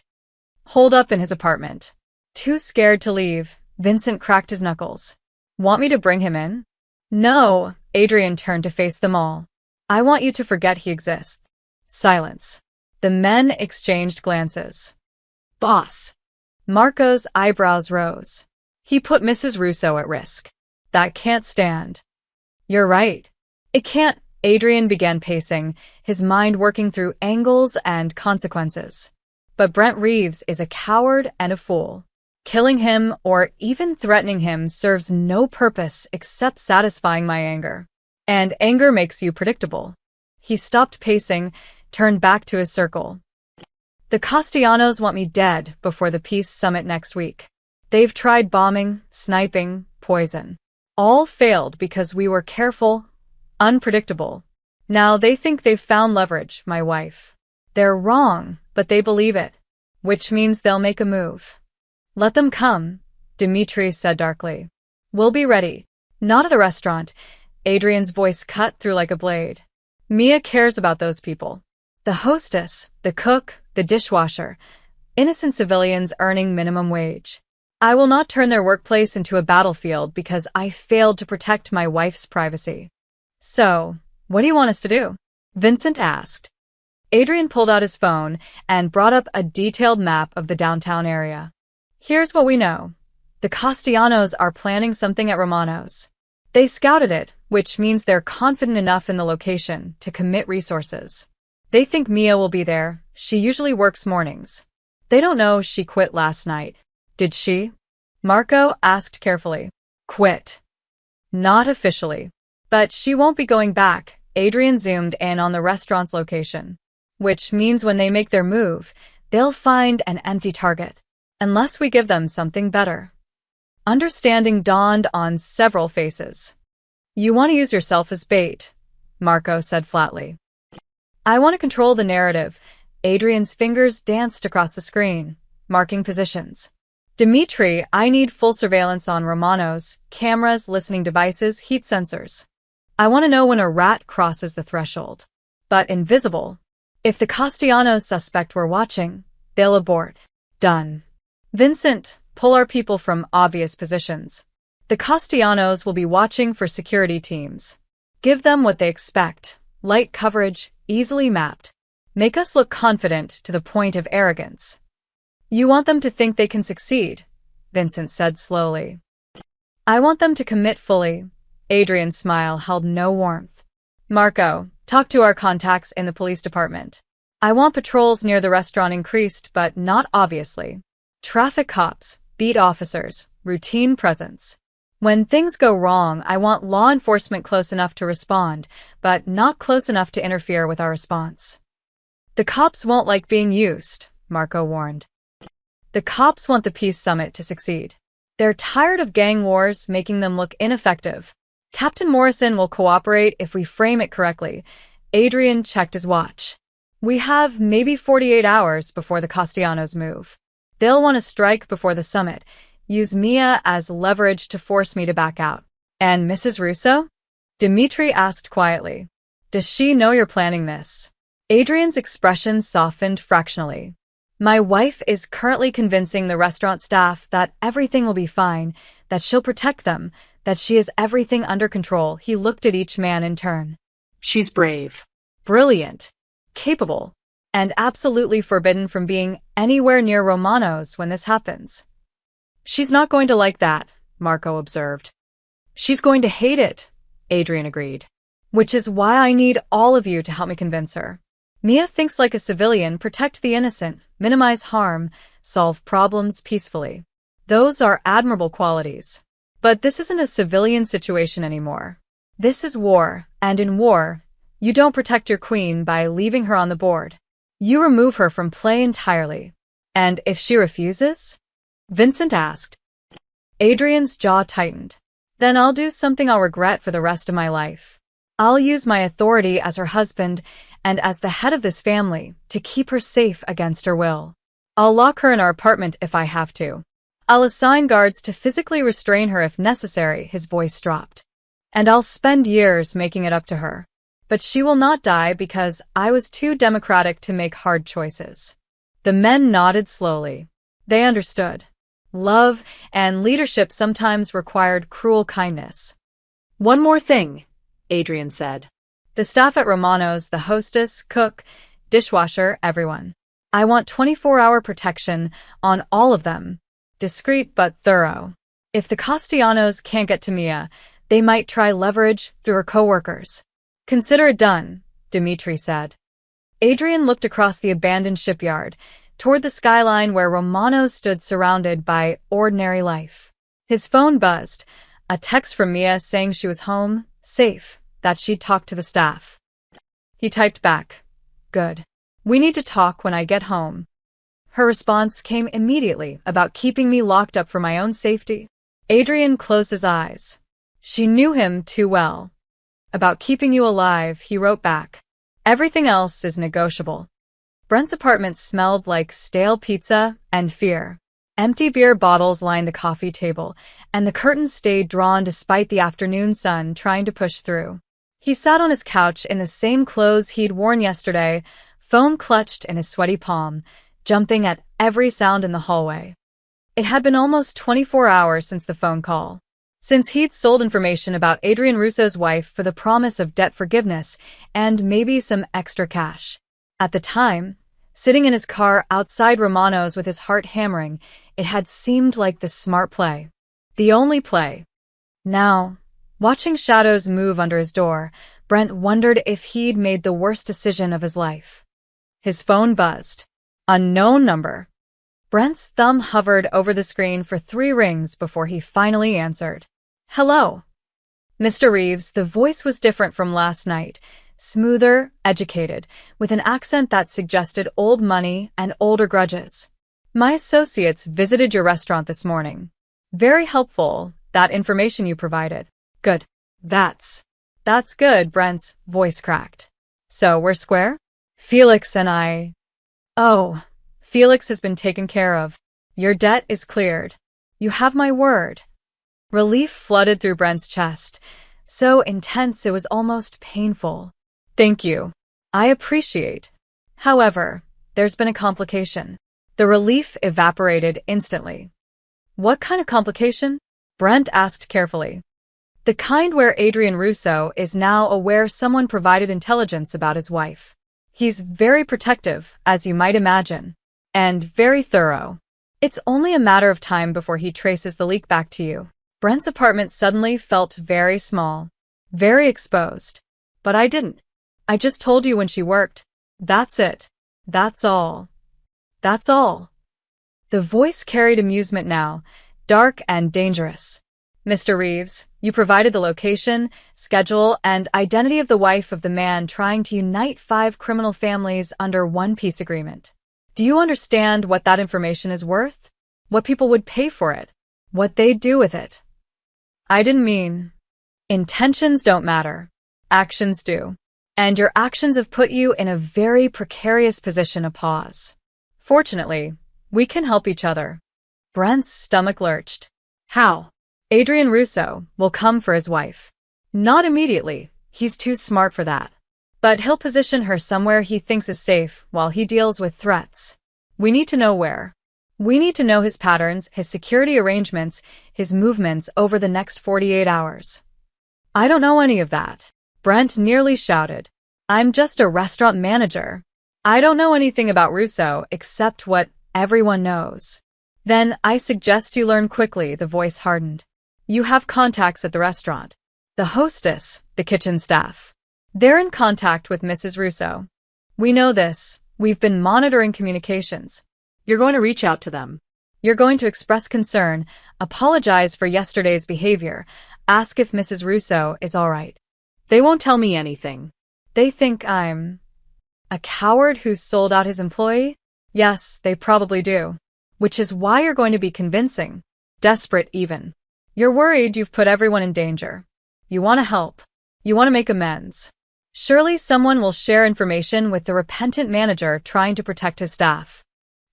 Holed up in his apartment. Too scared to leave, Vincent cracked his knuckles. Want me to bring him in? No, Adrian turned to face them all. I want you to forget he exists. Silence. The men exchanged glances. Boss. Marco's eyebrows rose. He put Mrs. Russo at risk. That can't stand. You're right. It can't. Adrian began pacing, his mind working through angles and consequences. But Brent Reeves is a coward and a fool. Killing him or even threatening him serves no purpose except satisfying my anger. And anger makes you predictable. He stopped pacing, turned back to his circle. The Castellanos want me dead before the peace summit next week. They've tried bombing, sniping, poison. All failed because we were careful, unpredictable. Now they think they've found leverage, my wife. They're wrong, but they believe it, which means they'll make a move. Let them come, Dimitri said darkly. We'll be ready. Not at the restaurant. Adrian's voice cut through like a blade. Mia cares about those people. The hostess, the cook, the dishwasher. Innocent civilians earning minimum wage. I will not turn their workplace into a battlefield because I failed to protect my wife's privacy. So, what do you want us to do? Vincent asked. Adrian pulled out his phone and brought up a detailed map of the downtown area. Here's what we know. The Castellanos are planning something at Romano's. They scouted it, which means they're confident enough in the location to commit resources. They think Mia will be there. She usually works mornings. They don't know she quit last night. Did she? Marco asked carefully. Quit. Not officially. But she won't be going back. Adrian zoomed in on the restaurant's location. Which means when they make their move, they'll find an empty target. Unless we give them something better. Understanding dawned on several faces. You want to use yourself as bait, Marco said flatly. I want to control the narrative. Adrian's fingers danced across the screen, marking positions. Dimitri, I need full surveillance on Romano's, cameras, listening devices, heat sensors. I want to know when a rat crosses the threshold. But invisible. If the Castellanos suspect we're watching, they'll abort. Done. Vincent, pull our people from obvious positions. The Castellanos will be watching for security teams. Give them what they expect. Light coverage, easily mapped. Make us look confident to the point of arrogance. You want them to think they can succeed, Vincent said slowly. I want them to commit fully. Adrian's smile held no warmth. Marco, talk to our contacts in the police department. I want patrols near the restaurant increased, but not obviously. Traffic cops, beat officers, routine presence. When things go wrong, I want law enforcement close enough to respond, but not close enough to interfere with our response. The cops won't like being used, Marco warned. The cops want the peace summit to succeed. They're tired of gang wars making them look ineffective. Captain Morrison will cooperate if we frame it correctly. Adrian checked his watch. We have maybe 48 hours before the Castellanos move. They'll want to strike before the summit, use Mia as leverage to force me to back out. And Mrs. Russo? Dimitri asked quietly. Does she know you're planning this? Adrian's expression softened fractionally. My wife is currently convincing the restaurant staff that everything will be fine, that she'll protect them, that she has everything under control. He looked at each man in turn. She's brave. Brilliant. Capable. And absolutely forbidden from being anywhere near Romano's when this happens. She's not going to like that, Marco observed. She's going to hate it, Adrian agreed. Which is why I need all of you to help me convince her. Mia thinks like a civilian, protect the innocent, minimize harm, solve problems peacefully. Those are admirable qualities. But this isn't a civilian situation anymore. This is war, and in war, you don't protect your queen by leaving her on the board. You remove her from play entirely. And if she refuses? Vincent asked. Adrian's jaw tightened. Then I'll do something I'll regret for the rest of my life. I'll use my authority as her husband and as the head of this family to keep her safe against her will. I'll lock her in our apartment if I have to. I'll assign guards to physically restrain her if necessary, his voice dropped. And I'll spend years making it up to her. But she will not die because I was too democratic to make hard choices. The men nodded slowly. They understood. Love and leadership sometimes required cruel kindness. One more thing, Adrian said. The staff at Romano's, the hostess, cook, dishwasher, everyone. I want 24-hour protection on all of them. Discreet but thorough. If the Castellanos can't get to Mia, they might try leverage through her coworkers. Consider it done, Dmitri said. Adrian looked across the abandoned shipyard, toward the skyline where Romano stood surrounded by ordinary life. His phone buzzed, a text from Mia saying she was home, safe, that she'd talked to the staff. He typed back, "Good. We need to talk when I get home." Her response came immediately about keeping me locked up for my own safety. Adrian closed his eyes. She knew him too well. About keeping you alive, he wrote back. Everything else is negotiable. Brent's apartment smelled like stale pizza and fear. Empty beer bottles lined the coffee table, and the curtains stayed drawn despite the afternoon sun trying to push through. He sat on his couch in the same clothes he'd worn yesterday, phone clutched in his sweaty palm, jumping at every sound in the hallway. It had been almost 24 hours since the phone call. Since he'd sold information about Adrian Russo's wife for the promise of debt forgiveness and maybe some extra cash. At the time, sitting in his car outside Romano's with his heart hammering, it had seemed like the smart play. The only play. Now, watching shadows move under his door, Brent wondered if he'd made the worst decision of his life. His phone buzzed. Unknown number. Brent's thumb hovered over the screen for 3 rings before he finally answered. Hello. Mr. Reeves, the voice was different from last night. Smoother, educated, with an accent that suggested old money and older grudges. My associates visited your restaurant this morning. Very helpful, that information you provided. Good. That's good, Brent's voice cracked. So, we're square? Felix and I... Oh, Felix has been taken care of. Your debt is cleared. You have my word. Relief flooded through Brent's chest, so intense it was almost painful. Thank you. I appreciate. However, there's been a complication. The relief evaporated instantly. What kind of complication? Brent asked carefully. The kind where Adrian Russo is now aware someone provided intelligence about his wife. He's very protective, as you might imagine, and very thorough. It's only a matter of time before he traces the leak back to you. Brent's apartment suddenly felt very small, very exposed. But I didn't. I just told you when she worked. That's it. That's all. That's all. The voice carried amusement now, dark and dangerous. Mr. Reeves, you provided the location, schedule, and identity of the wife of the man trying to unite 5 criminal families under one peace agreement. Do you understand what that information is worth? What people would pay for it? What they'd do with it? I didn't mean... Intentions don't matter. Actions do. And your actions have put you in a very precarious position to pause. Fortunately, we can help each other. Brent's stomach lurched. How? Adrian Russo will come for his wife. Not immediately. He's too smart for that. But he'll position her somewhere he thinks is safe while he deals with threats. We need to know where. We need to know his patterns, his security arrangements, his movements over the next 48 hours. I don't know any of that. Brent nearly shouted. I'm just a restaurant manager. I don't know anything about Russo except what everyone knows. Then I suggest you learn quickly, the voice hardened. You have contacts at the restaurant. The hostess, the kitchen staff. They're in contact with Mrs. Russo. We know this. We've been monitoring communications. You're going to reach out to them. You're going to express concern, apologize for yesterday's behavior, ask if Mrs. Russo is all right. They won't tell me anything. They think I'm a coward who sold out his employee? Yes, they probably do. Which is why you're going to be convincing. Desperate even. You're worried you've put everyone in danger. You want to help. You want to make amends. Surely someone will share information with the repentant manager trying to protect his staff.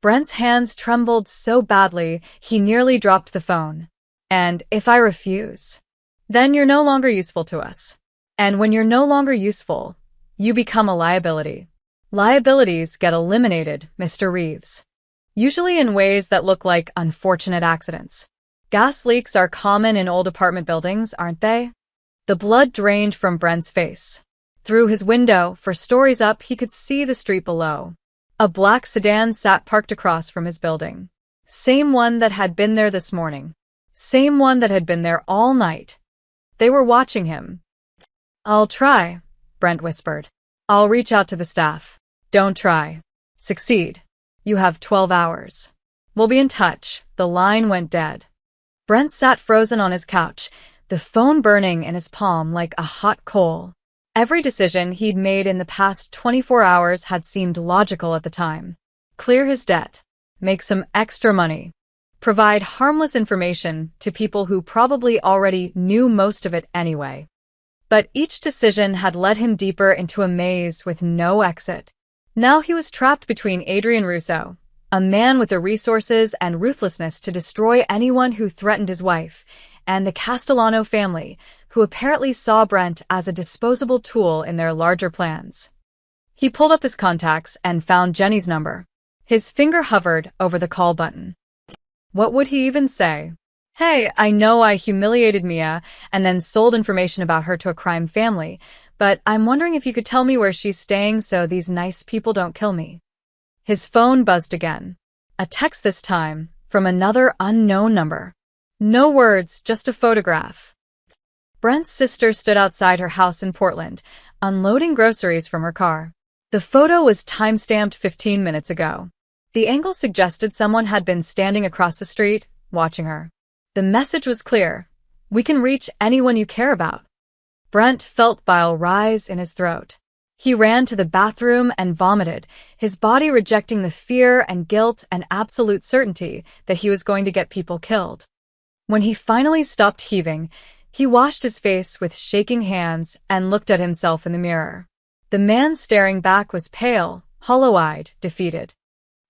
Brent's hands trembled so badly he nearly dropped the phone. And if I refuse, then you're no longer useful to us. And when you're no longer useful, you become a liability. Liabilities get eliminated, Mr. Reeves. Usually in ways that look like unfortunate accidents. Gas leaks are common in old apartment buildings, aren't they? The blood drained from Brent's face. Through his window, for stories up, he could see the street below. A black sedan sat parked across from his building. Same one that had been there this morning. Same one that had been there all night. They were watching him. I'll try, Brent whispered. I'll reach out to the staff. Don't try. Succeed. You have 12 hours. We'll be in touch. The line went dead. Brent sat frozen on his couch, the phone burning in his palm like a hot coal. Every decision he'd made in the past 24 hours had seemed logical at the time. Clear his debt. Make some extra money. Provide harmless information to people who probably already knew most of it anyway. But each decision had led him deeper into a maze with no exit. Now he was trapped between Adrian Russo, a man with the resources and ruthlessness to destroy anyone who threatened his wife, and the Castellano family, who apparently saw Brent as a disposable tool in their larger plans. He pulled up his contacts and found Jenny's number. His finger hovered over the call button. What would he even say? Hey, I know I humiliated Mia and then sold information about her to a crime family, but I'm wondering if you could tell me where she's staying so these nice people don't kill me. His phone buzzed again. A text this time, from another unknown number. No words, just a photograph. Brent's sister stood outside her house in Portland, unloading groceries from her car. The photo was time-stamped 15 minutes ago. The angle suggested someone had been standing across the street, watching her. The message was clear. We can reach anyone you care about. Brent felt bile rise in his throat. He ran to the bathroom and vomited, his body rejecting the fear and guilt and absolute certainty that he was going to get people killed. When he finally stopped heaving, he washed his face with shaking hands and looked at himself in the mirror. The man staring back was pale, hollow-eyed, defeated.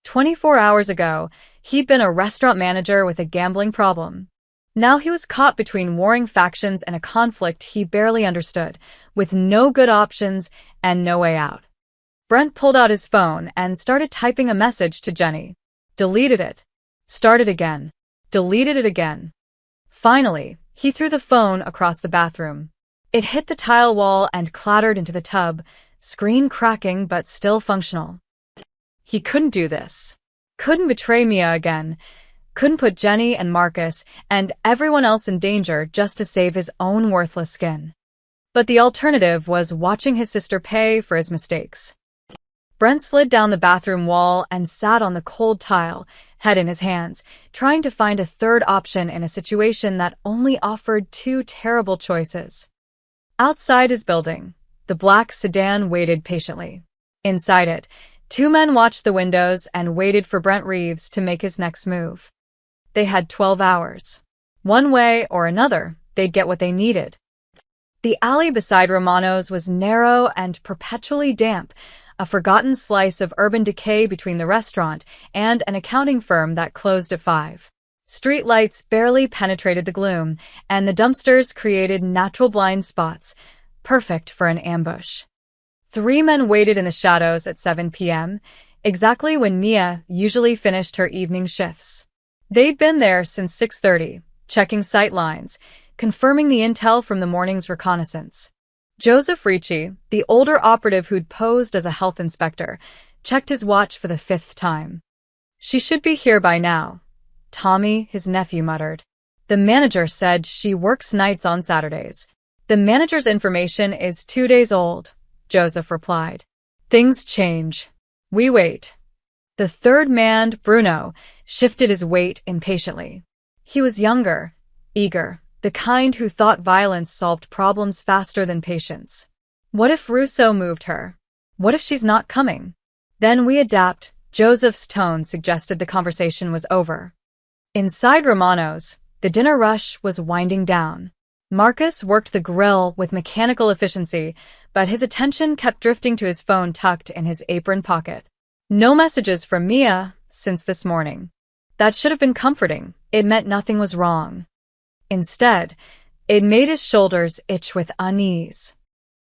24 hours ago, he'd been a restaurant manager with a gambling problem. Now he was caught between warring factions and a conflict he barely understood, with no good options and no way out. Brent pulled out his phone and started typing a message to Jenny. Deleted it. Started again. Deleted it again. Finally, he threw the phone across the bathroom. It hit the tile wall and clattered into the tub, screen cracking but still functional. He couldn't do this. Couldn't betray Mia again. Couldn't put Jenny and Marcus and everyone else in danger just to save his own worthless skin. But the alternative was watching his sister pay for his mistakes. Brent slid down the bathroom wall and sat on the cold tile, head in his hands, trying to find a third option in a situation that only offered two terrible choices. Outside his building, the black sedan waited patiently. Inside it, two men watched the windows and waited for Brent Reeves to make his next move. They had 12 hours. One way or another, they'd get what they needed. The alley beside Romano's was narrow and perpetually damp, a forgotten slice of urban decay between the restaurant and an accounting firm that closed at 5. Street lights barely penetrated the gloom, and the dumpsters created natural blind spots, perfect for an ambush. 3 men waited in the shadows at 7 p.m., exactly when Mia usually finished her evening shifts. They'd been there since 6:30, checking sight lines, confirming the intel from the morning's reconnaissance. Joseph Ricci, the older operative who'd posed as a health inspector, checked his watch for the 5th time. She should be here by now, Tommy, his nephew, muttered. The manager said she works nights on Saturdays. The manager's information is 2 days old, Joseph replied. Things change. We wait. The third man, Bruno, shifted his weight impatiently. He was younger, eager, the kind who thought violence solved problems faster than patience. What if Russo moved her? What if she's not coming? Then we adapt, Joseph's tone suggested the conversation was over. Inside Romano's, the dinner rush was winding down. Marcus worked the grill with mechanical efficiency, but his attention kept drifting to his phone tucked in his apron pocket. No messages from Mia since this morning. That should have been comforting. It meant nothing was wrong. Instead, it made his shoulders itch with unease.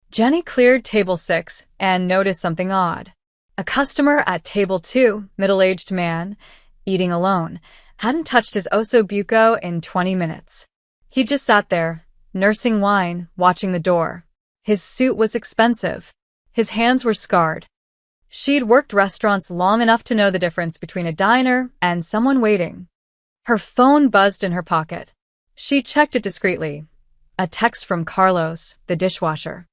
Jenny cleared table 6 and noticed something odd. A customer at table 2, middle-aged man, eating alone, hadn't touched his osso buco in 20 minutes. He just sat there, nursing wine, watching the door. His suit was expensive. His hands were scarred. She'd worked restaurants long enough to know the difference between a diner and someone waiting. Her phone buzzed in her pocket. She checked it discreetly. A text from Carlos, the dishwasher.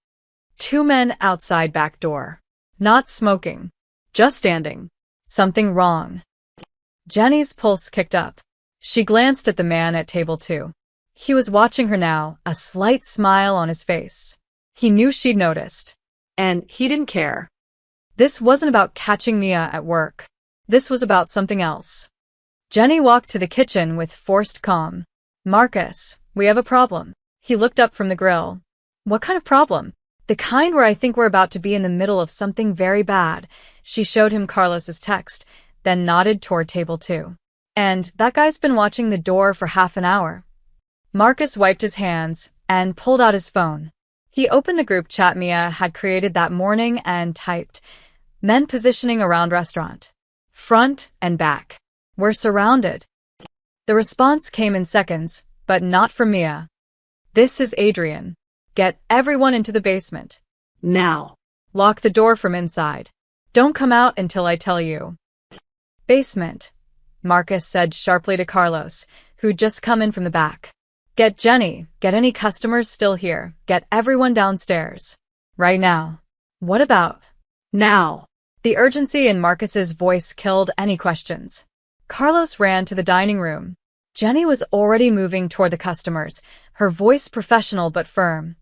2 men outside back door. Not smoking. Just standing. Something wrong. Jenny's pulse kicked up. She glanced at the man at table 2. He was watching her now, a slight smile on his face. He knew she'd noticed. And he didn't care. This wasn't about catching Mia at work. This was about something else. Jenny walked to the kitchen with forced calm. Marcus, we have a problem. He looked up from the grill. What kind of problem? The kind where I think we're about to be in the middle of something very bad. She showed him Carlos's text, then nodded toward table 2. And that guy's been watching the door for half an hour. Marcus wiped his hands and pulled out his phone. He opened the group chat Mia had created that morning and typed, "Men positioning around restaurant. Front and back. We're surrounded." The response came in seconds, but not from Mia. "This is Adrian. Get everyone into the basement. Now. Lock the door from inside. Don't come out until I tell you." Basement, Marcus said sharply to Carlos, who'd just come in from the back. "Get Jenny, get any customers still here, get everyone downstairs. Right now." "What about?" Now. The urgency in Marcus's voice killed any questions. Carlos ran to the dining room. Jenny was already moving toward the customers, her voice professional but firm.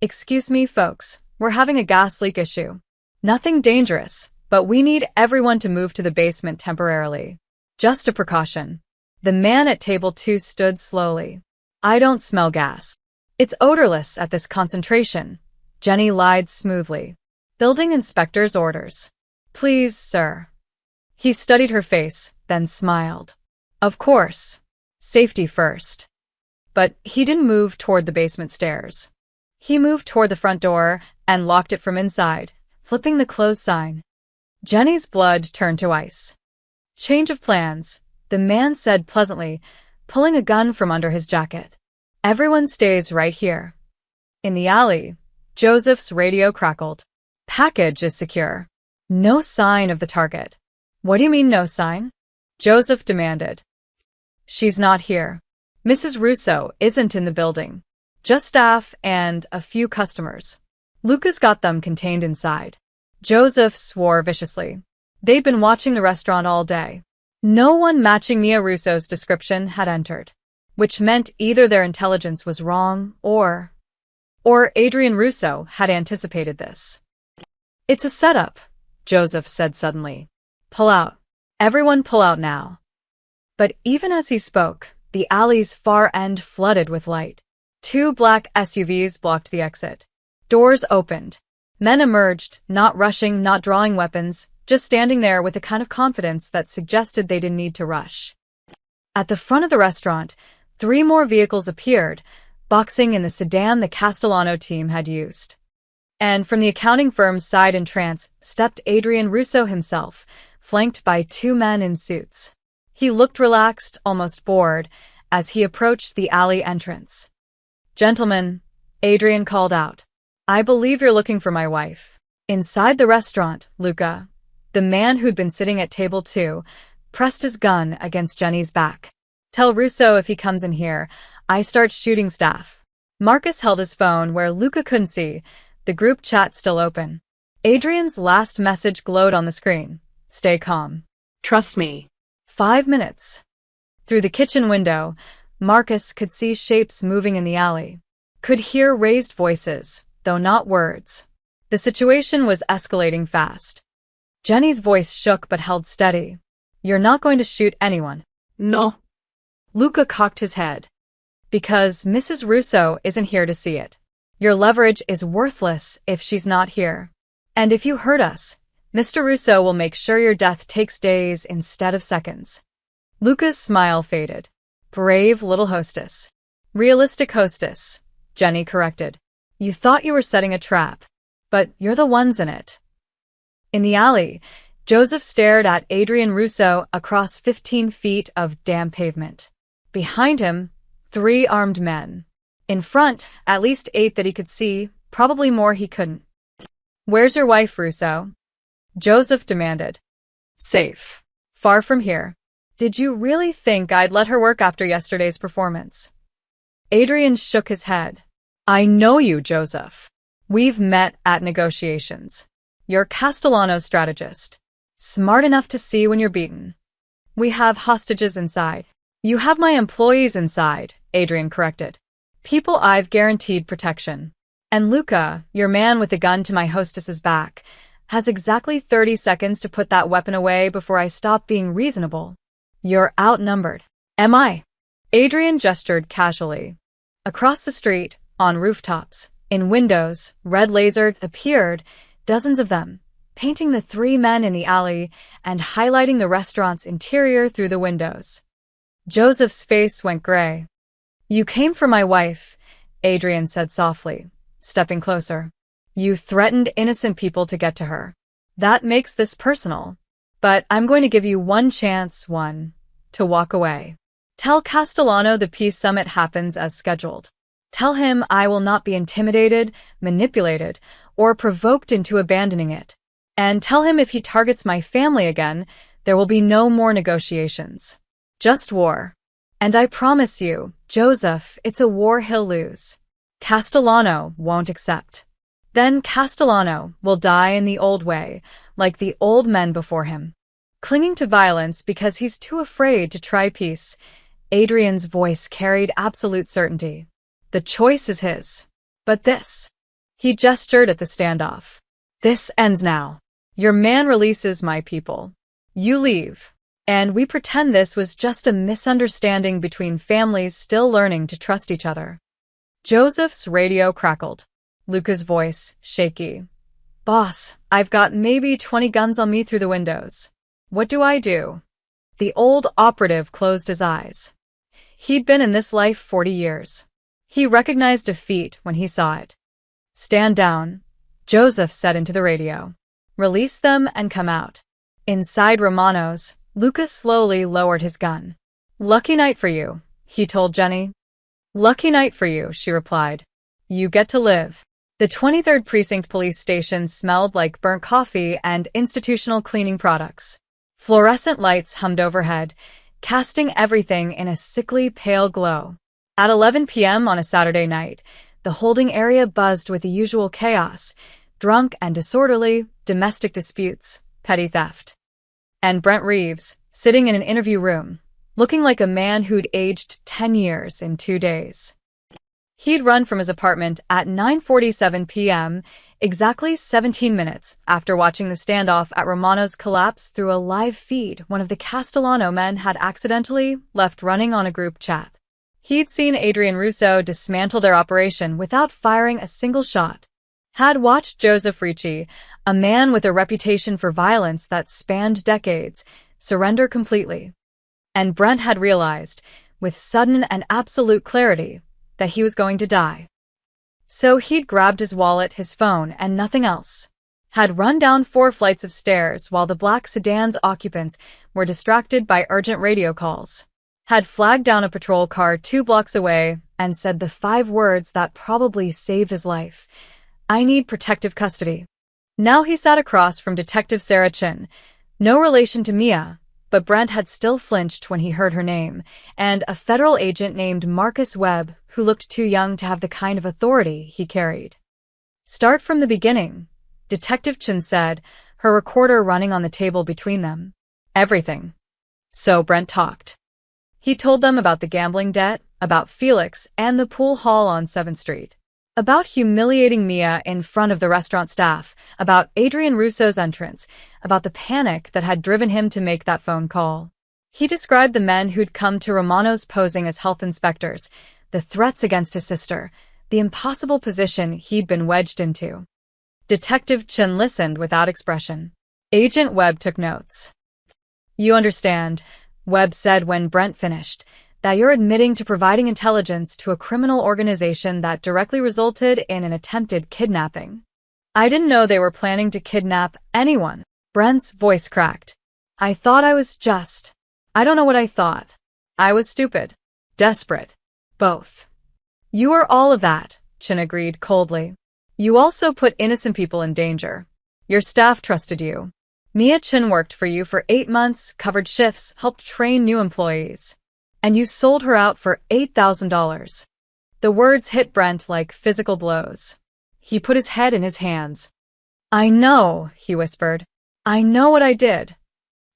"Excuse me, folks, we're having a gas leak issue. Nothing dangerous, but we need everyone to move to the basement temporarily. Just a precaution." The man at table 2 stood slowly. "I don't smell gas. It's odorless at this concentration," Jenny lied smoothly. "Building inspector's orders." "Please, sir." He studied her face, then smiled. "Of course. Safety first." But he didn't move toward the basement stairs. He moved toward the front door and locked it from inside, flipping the close sign. Jenny's blood turned to ice. "Change of plans," the man said pleasantly, pulling a gun from under his jacket. "Everyone stays right here." In the alley, Joseph's radio crackled. "Package is secure. No sign of the target." "What do you mean no sign?" Joseph demanded. "She's not here. Mrs. Russo isn't in the building. Just staff and a few customers. Luca's got them contained inside." Joseph swore viciously. They'd been watching the restaurant all day. No one matching Mia Russo's description had entered, which meant either their intelligence was wrong or Adrian Russo had anticipated this. "It's a setup," Joseph said suddenly. "Pull out. Everyone pull out now." But even as he spoke, the alley's far end flooded with light. 2 black SUVs blocked the exit. Doors opened. Men emerged, not rushing, not drawing weapons, just standing there with a kind of confidence that suggested they didn't need to rush. At the front of the restaurant, 3 more vehicles appeared, boxing in the sedan the Castellano team had used. And from the accounting firm's side entrance stepped Adrian Russo himself, flanked by 2 men in suits. He looked relaxed, almost bored, as he approached the alley entrance. "Gentlemen," Adrian called out, "I believe you're looking for my wife." Inside the restaurant, Luca, the man who'd been sitting at table 2, pressed his gun against Jenny's back. "Tell Russo if he comes in here, I start shooting staff." Marcus held his phone where Luca couldn't see, the group chat still open. Adrian's last message glowed on the screen. "Stay calm. Trust me." 5 minutes. Through the kitchen window, Marcus could see shapes moving in the alley. Could hear raised voices, though not words. The situation was escalating fast. Jenny's voice shook but held steady. "You're not going to shoot anyone." "No." Luca cocked his head. "Because Mrs. Russo isn't here to see it. Your leverage is worthless if she's not here. And if you hurt us, Mr. Russo will make sure your death takes days instead of seconds." Luca's smile faded. "Brave little hostess." "Realistic hostess," Jenny corrected. "You thought you were setting a trap. but you're the ones in it. In the alley, Joseph stared at Adrian Russo across 15 feet of damp pavement. Behind him, 3 armed men. In front, at least 8 that he could see, probably more he couldn't. "Where's your wife, Russo?" Joseph demanded. "Safe. Far from here." "Did you really think I'd let her work after yesterday's performance?" Adrian shook his head. "I know you, Joseph. We've met at negotiations. You're Castellano's strategist. Smart enough to see when you're beaten." "We have hostages inside." "You have my employees inside," Adrian corrected. "People I've guaranteed protection. And Luca, your man with the gun to my hostess's back, has exactly 30 seconds to put that weapon away before I stop being reasonable. You're outnumbered." "Am I?" Adrian gestured casually. Across the street, on rooftops, in windows, red lasered, appeared, dozens of them, painting the 3 men in the alley and highlighting the restaurant's interior through the windows. Joseph's face went gray. "You came for my wife," Adrian said softly, stepping closer. "You threatened innocent people to get to her. That makes this personal. But I'm going to give you one chance, to walk away. Tell Castellano the peace summit happens as scheduled. Tell him I will not be intimidated, manipulated, or provoked into abandoning it. And tell him if he targets my family again, there will be no more negotiations. Just war. And I promise you, Joseph, it's a war he'll lose. Castellano won't accept. Then Castellano will die in the old way, like the old men before him, clinging to violence because he's too afraid to try peace." Adrian's voice carried absolute certainty. "The choice is his. But this." He gestured at the standoff. "This ends now. Your man releases my people. You leave. And we pretend this was just a misunderstanding between families still learning to trust each other." Joseph's radio crackled. Luca's voice, shaky. "Boss, I've got maybe 20 guns on me through the windows. What do I do?" The old operative closed his eyes. He'd been in this life 40 years. He recognized defeat when he saw it. "Stand down," Joseph said into the radio. "Release them and come out." Inside Romano's, Lucas slowly lowered his gun. "Lucky night for you," he told Jenny. "Lucky night for you," she replied. "You get to live." The 23rd Precinct Police Station smelled like burnt coffee and institutional cleaning products. Fluorescent lights hummed overhead, casting everything in a sickly pale glow. At 11 p.m. on a Saturday night, the holding area buzzed with the usual chaos: drunk and disorderly, domestic disputes, petty theft. And Brent Reeves, sitting in an interview room, looking like a man who'd aged 10 years in 2 days. He'd run from his apartment at 9:47 p.m., exactly 17 minutes after watching the standoff at Romano's collapse through a live feed one of the Castellano men had accidentally left running on a group chat. He'd seen Adrian Russo dismantle their operation without firing a single shot. Had watched Joseph Ricci, a man with a reputation for violence that spanned decades, surrender completely. And Brent had realized, with sudden and absolute clarity, that he was going to die. So he'd grabbed his wallet, his phone, and nothing else. Had run down 4 flights of stairs while the black sedan's occupants were distracted by urgent radio calls. Had flagged down a patrol car 2 blocks away and said the 5 words that probably saved his life: "I need protective custody." Now he sat across from Detective Sarah Chin, no relation to Mia, but Brent had still flinched when he heard her name, and a federal agent named Marcus Webb who looked too young to have the kind of authority he carried. "Start from the beginning," Detective Chin said, her recorder running on the table between them. "Everything." So Brent talked. He told them about the gambling debt, about Felix and the pool hall on 7th Street. About humiliating Mia in front of the restaurant staff, about Adrian Russo's entrance, about the panic that had driven him to make that phone call. He described the men who'd come to Romano's posing as health inspectors, the threats against his sister, the impossible position he'd been wedged into. Detective Chin listened without expression. Agent Webb took notes. "You understand," Webb said when Brent finished, "that you're admitting to providing intelligence to a criminal organization that directly resulted in an attempted kidnapping." I didn't know they were planning to kidnap anyone. Brent's voice cracked. I thought I was just. I don't know what I thought. I was stupid. Desperate. Both. You are all of that, Chen agreed coldly. You also put innocent people in danger. Your staff trusted you. Mia Chen worked for you for 8 months, covered shifts, helped train new employees. And you sold her out for $8,000. The words hit Brent like physical blows. He put his head in his hands. I know, he whispered. I know what I did.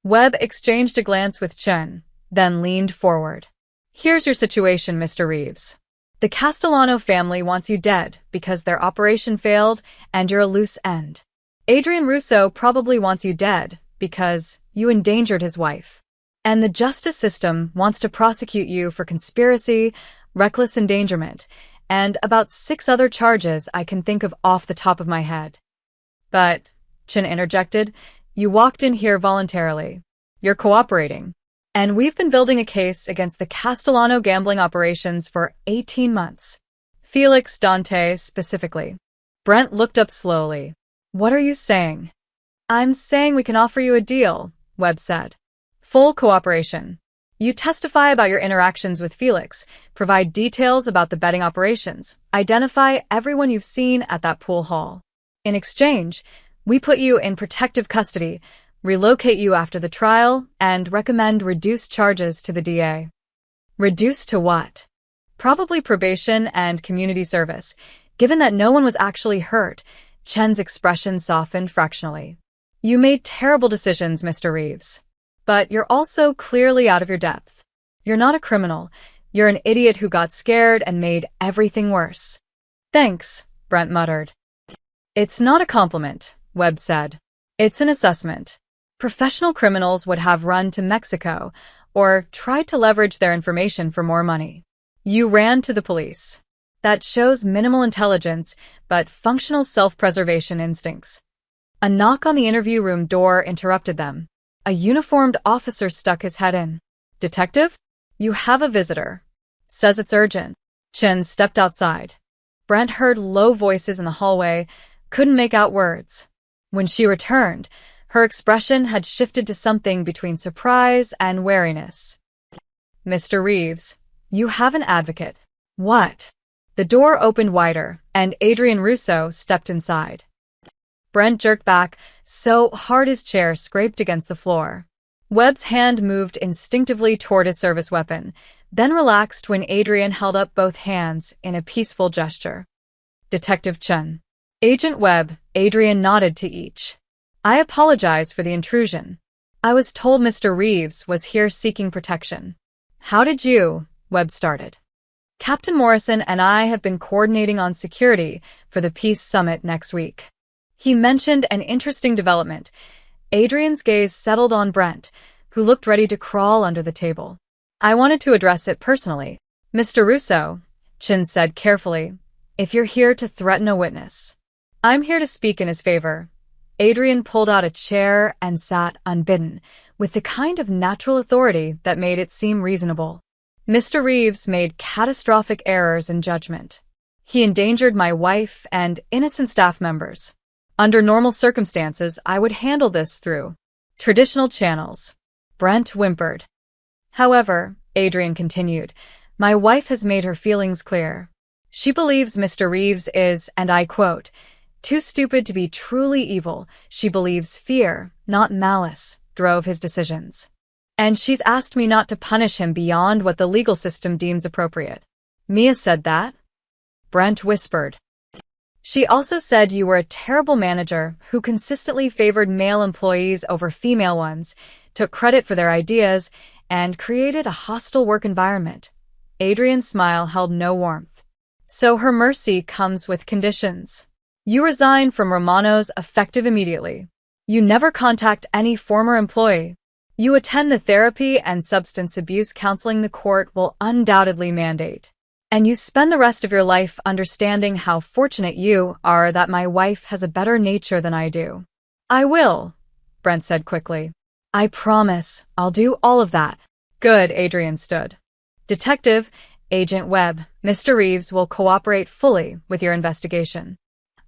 Webb exchanged a glance with Chen, then leaned forward. Here's your situation, Mr. Reeves. The Castellano family wants you dead because their operation failed and you're a loose end. Adrian Russo probably wants you dead because you endangered his wife. And the justice system wants to prosecute you for conspiracy, reckless endangerment, and about 6 other charges I can think of off the top of my head. But, Chen interjected, you walked in here voluntarily. You're cooperating. And we've been building a case against the Castellano gambling operations for 18 months. Felix Dante specifically. Brent looked up slowly. What are you saying? I'm saying we can offer you a deal, Webb said. Full cooperation. You testify about your interactions with Felix, provide details about the betting operations, identify everyone you've seen at that pool hall. In exchange, we put you in protective custody, relocate you after the trial, and recommend reduced charges to the DA. Reduced to what? Probably probation and community service. Given that no one was actually hurt, Chen's expression softened fractionally. You made terrible decisions, Mr. Reeves. But you're also clearly out of your depth. You're not a criminal. You're an idiot who got scared and made everything worse. Thanks, Brent muttered. It's not a compliment, Webb said. It's an assessment. Professional criminals would have run to Mexico or tried to leverage their information for more money. You ran to the police. That shows minimal intelligence, but functional self-preservation instincts. A knock on the interview room door interrupted them. A uniformed officer stuck his head in. Detective? You have a visitor. Says it's urgent. Chen stepped outside. Brent heard low voices in the hallway, couldn't make out words. When she returned, her expression had shifted to something between surprise and wariness. Mr. Reeves, you have an advocate. What? The door opened wider, and Adrian Russo stepped inside. Brent jerked back, so hard his chair scraped against the floor. Webb's hand moved instinctively toward his service weapon, then relaxed when Adrian held up both hands in a peaceful gesture. Detective Chen. Agent Webb, Adrian nodded to each. I apologize for the intrusion. I was told Mr. Reeves was here seeking protection. How did you? Webb started. Captain Morrison and I have been coordinating on security for the Peace Summit next week. He mentioned an interesting development. Adrian's gaze settled on Brent, who looked ready to crawl under the table. I wanted to address it personally. Mr. Russo, Chen said carefully, if you're here to threaten a witness. I'm here to speak in his favor. Adrian pulled out a chair and sat unbidden, with the kind of natural authority that made it seem reasonable. Mr. Reeves made catastrophic errors in judgment. He endangered my wife and innocent staff members. Under normal circumstances, I would handle this through traditional channels. Brent whimpered. However, Adrian continued, my wife has made her feelings clear. She believes Mr. Reeves is, and I quote, too stupid to be truly evil. She believes fear, not malice, drove his decisions. And she's asked me not to punish him beyond what the legal system deems appropriate. Mia said that? Brent whispered. She also said you were a terrible manager who consistently favored male employees over female ones, took credit for their ideas, and created a hostile work environment. Adrian's smile held no warmth. So her mercy comes with conditions. You resign from Romano's effective immediately. You never contact any former employee. You attend the therapy and substance abuse counseling the court will undoubtedly mandate. And you spend the rest of your life understanding how fortunate you are that my wife has a better nature than I do. I will, Brent said quickly. I promise I'll do all of that. Good, Adrian stood. Detective, Agent Webb, Mr. Reeves will cooperate fully with your investigation.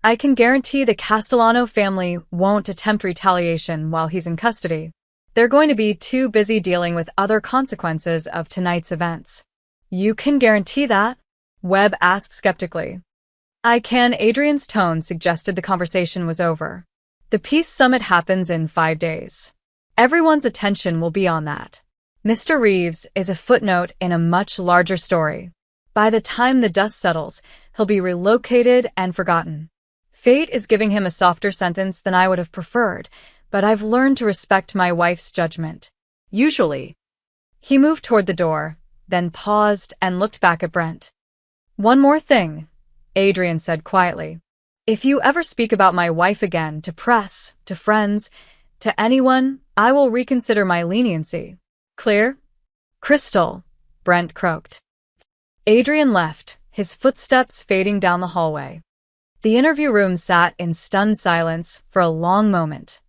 I can guarantee the Castellano family won't attempt retaliation while he's in custody. They're going to be too busy dealing with other consequences of tonight's events. You can guarantee that? Webb asked skeptically. I can. Adrian's tone suggested the conversation was over. The peace summit happens in 5 days. Everyone's attention will be on that. Mr. Reeves is a footnote in a much larger story. By the time the dust settles, he'll be relocated and forgotten. Fate is giving him a softer sentence than I would have preferred, but I've learned to respect my wife's judgment. Usually. He moved toward the door, then paused and looked back at Brent. One more thing, Adrian said quietly. If you ever speak about my wife again to press, to friends, to anyone, I will reconsider my leniency. Clear? Crystal, Brent croaked. Adrian left, his footsteps fading down the hallway. The interview room sat in stunned silence for a long moment.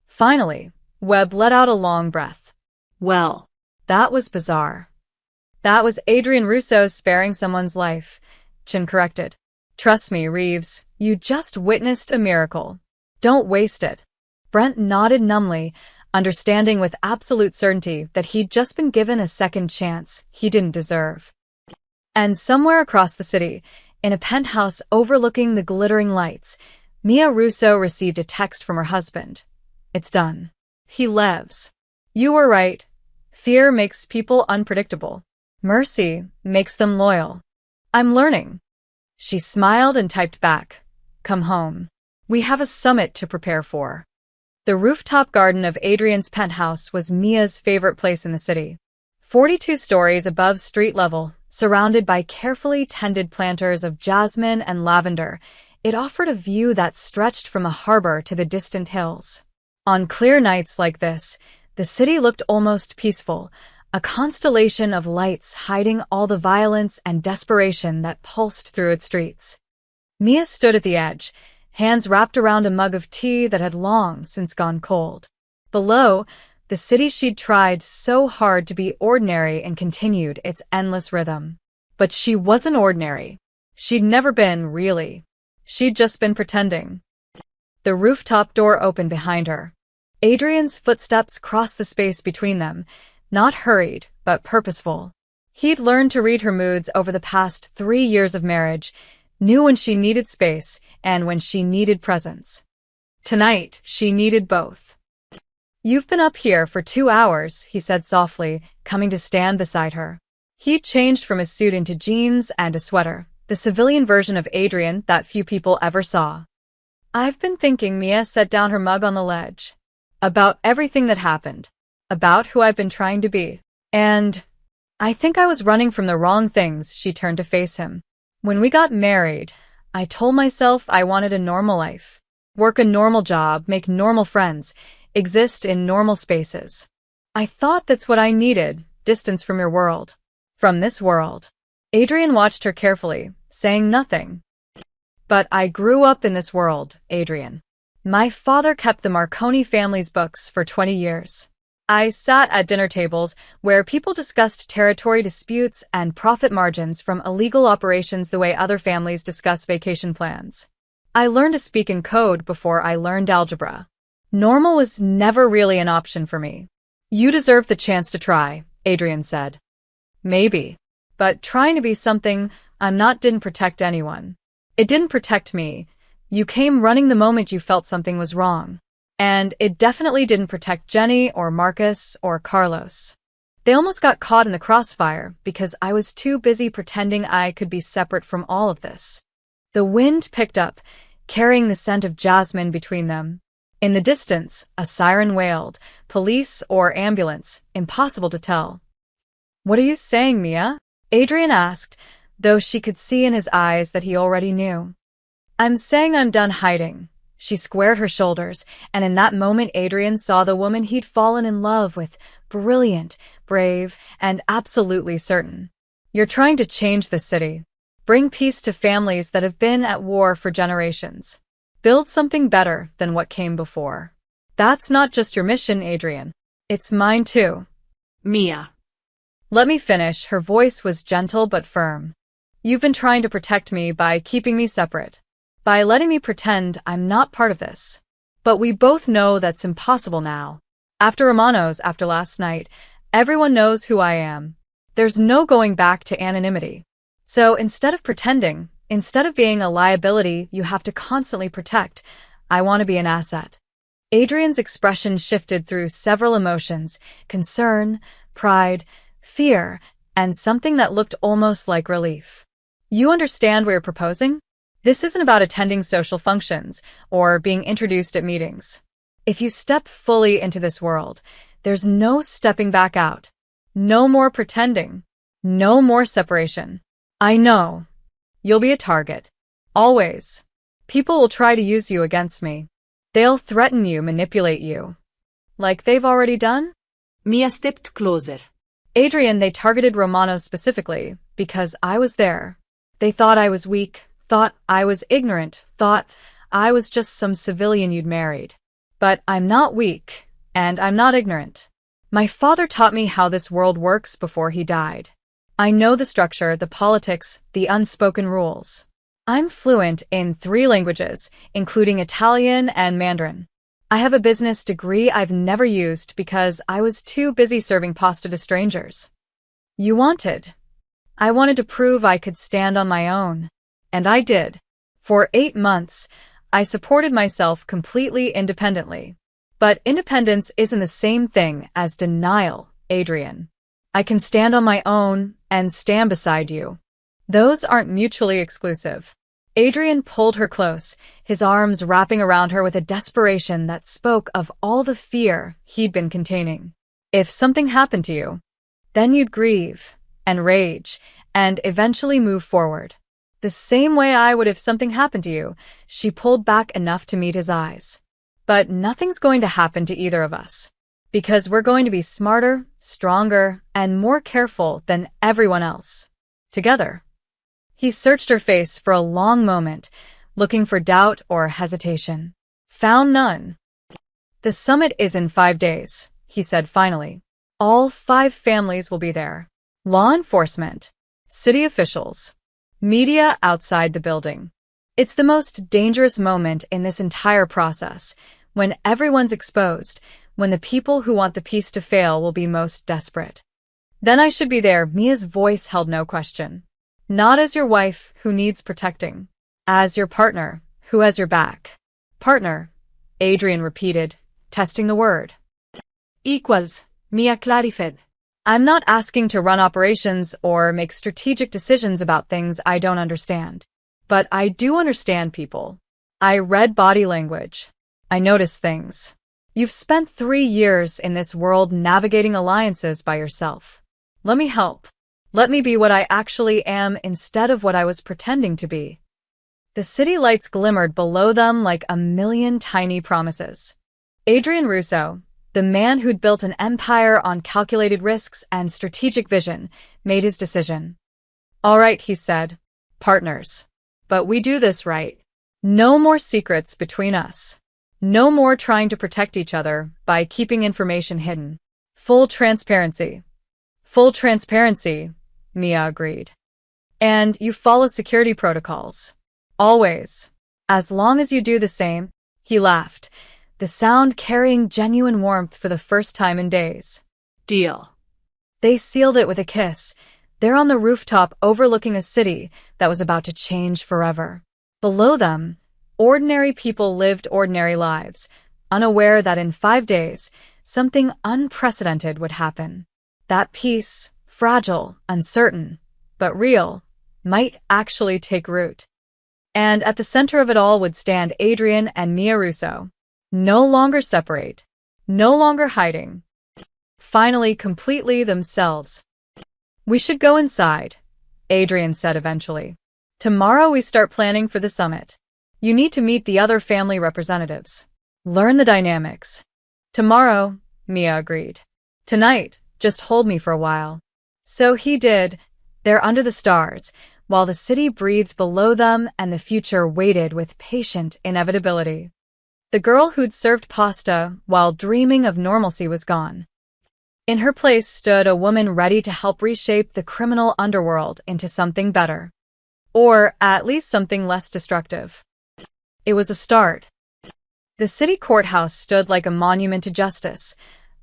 Finally, Webb let out a long breath. Well, that was bizarre. That was Adrian Russo sparing someone's life, Chin corrected. Trust me, Reeves, you just witnessed a miracle. Don't waste it. Brent nodded numbly, understanding with absolute certainty that he'd just been given a second chance he didn't deserve. And somewhere across the city, in a penthouse overlooking the glittering lights, Mia Russo received a text from her husband. It's done. He lives. You were right. Fear makes people unpredictable. Mercy makes them loyal. I'm learning. She smiled and typed back. Come home. We have a summit to prepare for. The rooftop garden of Adrian's penthouse was Mia's favorite place in the city. 42 stories above street level, surrounded by carefully tended planters of jasmine and lavender, it offered a view that stretched from the harbor to the distant hills. On clear nights like this, the city looked almost peaceful, a constellation of lights hiding all the violence and desperation that pulsed through its streets. Mia stood at the edge, hands wrapped around a mug of tea that had long since gone cold. Below, the city she'd tried so hard to be ordinary and continued its endless rhythm. But she wasn't ordinary. She'd never been, really. She'd just been pretending. The rooftop door opened behind her. Adrian's footsteps crossed the space between them, not hurried, but purposeful. He'd learned to read her moods over the past 3 years of marriage, knew when she needed space and when she needed presence. Tonight, she needed both. You've been up here for 2 hours, he said softly, coming to stand beside her. He'd changed from his suit into jeans and a sweater, the civilian version of Adrian that few people ever saw. I've been thinking, Mia set down her mug on the ledge. About everything that happened. About who I've been trying to be. And I think I was running from the wrong things. She turned to face him. When we got married, I told myself I wanted a normal life. Work a normal job, make normal friends, exist in normal spaces. I thought that's what I needed, distance from your world. From this world. Adrian watched her carefully, saying nothing. But I grew up in this world, Adrian. My father kept the Marconi family's books for 20 years. I sat at dinner tables where people discussed territory disputes and profit margins from illegal operations the way other families discuss vacation plans. I learned to speak in code before I learned algebra. Normal was never really an option for me. You deserve the chance to try, Adrian said. Maybe. But trying to be something I'm not didn't protect anyone. It didn't protect me. You came running the moment you felt something was wrong. And it definitely didn't protect Jenny or Marcus or Carlos. They almost got caught in the crossfire because I was too busy pretending I could be separate from all of this. The wind picked up, carrying the scent of jasmine between them. In the distance, a siren wailed, police or ambulance, impossible to tell. What are you saying, Mia? Adrian asked, though she could see in his eyes that he already knew. I'm saying I'm done hiding. She squared her shoulders, and in that moment Adrian saw the woman he'd fallen in love with, brilliant, brave, and absolutely certain. You're trying to change the city. Bring peace to families that have been at war for generations. Build something better than what came before. That's not just your mission, Adrian. It's mine too. Mia. Let me finish. Her voice was gentle but firm. You've been trying to protect me by keeping me separate. by letting me pretend I'm not part of this. But we both know that's impossible now. After Romanos, after last night, everyone knows who I am. There's no going back to anonymity. So instead of pretending, instead of being a liability you have to constantly protect, I want to be an asset. Adrian's expression shifted through several emotions: concern, pride, fear, and something that looked almost like relief. You understand what you're proposing? This isn't about attending social functions or being introduced at meetings. If you step fully into this world, there's no stepping back out. No more pretending. No more separation. I know. You'll be a target. Always. People will try to use you against me. They'll threaten you, manipulate you. Like they've already done? Mia stepped closer. Adrian, they targeted Romano specifically because I was there. They thought I was weak, thought I was ignorant, thought I was just some civilian you'd married. But I'm not weak, and I'm not ignorant. My father taught me how this world works before he died. I know the structure, the politics, the unspoken rules. I'm fluent in 3 languages, including Italian and Mandarin. I have a business degree I've never used because I was too busy serving pasta to strangers. You wanted. I wanted to prove I could stand on my own. And I did. For 8 months, I supported myself completely independently. But independence isn't the same thing as denial, Adrian. I can stand on my own and stand beside you. Those aren't mutually exclusive. Adrian pulled her close, his arms wrapping around her with a desperation that spoke of all the fear he'd been containing. If something happened to you, then you'd grieve and rage and eventually move forward. The same way I would if something happened to you. She pulled back enough to meet his eyes. But nothing's going to happen to either of us. Because we're going to be smarter, stronger, and more careful than everyone else. Together. He searched her face for a long moment, looking for doubt or hesitation. Found none. The summit is in 5 days, he said finally. All 5 families will be there. Law enforcement, city officials, media outside the building. It's the most dangerous moment in this entire process, when everyone's exposed, when the people who want the peace to fail will be most desperate. Then I should be there. Mia's voice held no question. Not as your wife who needs protecting. As your partner who has your back. Partner, Adrian repeated, testing the word. Equals, Mia clarified. I'm not asking to run operations or make strategic decisions about things I don't understand. But I do understand people. I read body language. I notice things. You've spent 3 years in this world navigating alliances by yourself. Let me help. Let me be what I actually am instead of what I was pretending to be. The city lights glimmered below them like a million tiny promises. Adrian Russo, the man who'd built an empire on calculated risks and strategic vision, made his decision. All right, he said. Partners. But we do this right. No more secrets between us. No more trying to protect each other by keeping information hidden. Full transparency. Full transparency, Mia agreed. And you follow security protocols. Always. As long as you do the same, he laughed, the sound carrying genuine warmth for the first time in days. Deal. They sealed it with a kiss. They're on the rooftop overlooking a city that was about to change forever. Below them, ordinary people lived ordinary lives, unaware that in 5 days, something unprecedented would happen. That peace, fragile, uncertain, but real, might actually take root. And at the center of it all would stand Adrian and Mia Russo. No longer separate. No longer hiding. Finally, completely themselves. We should go inside, Adrian said eventually. Tomorrow we start planning for the summit. You need to meet the other family representatives. Learn the dynamics. Tomorrow, Mia agreed. Tonight, just hold me for a while. So he did, there under the stars, while the city breathed below them and the future waited with patient inevitability. The girl who'd served pasta while dreaming of normalcy was gone. In her place stood a woman ready to help reshape the criminal underworld into something better. Or at least something less destructive. It was a start. The city courthouse stood like a monument to justice,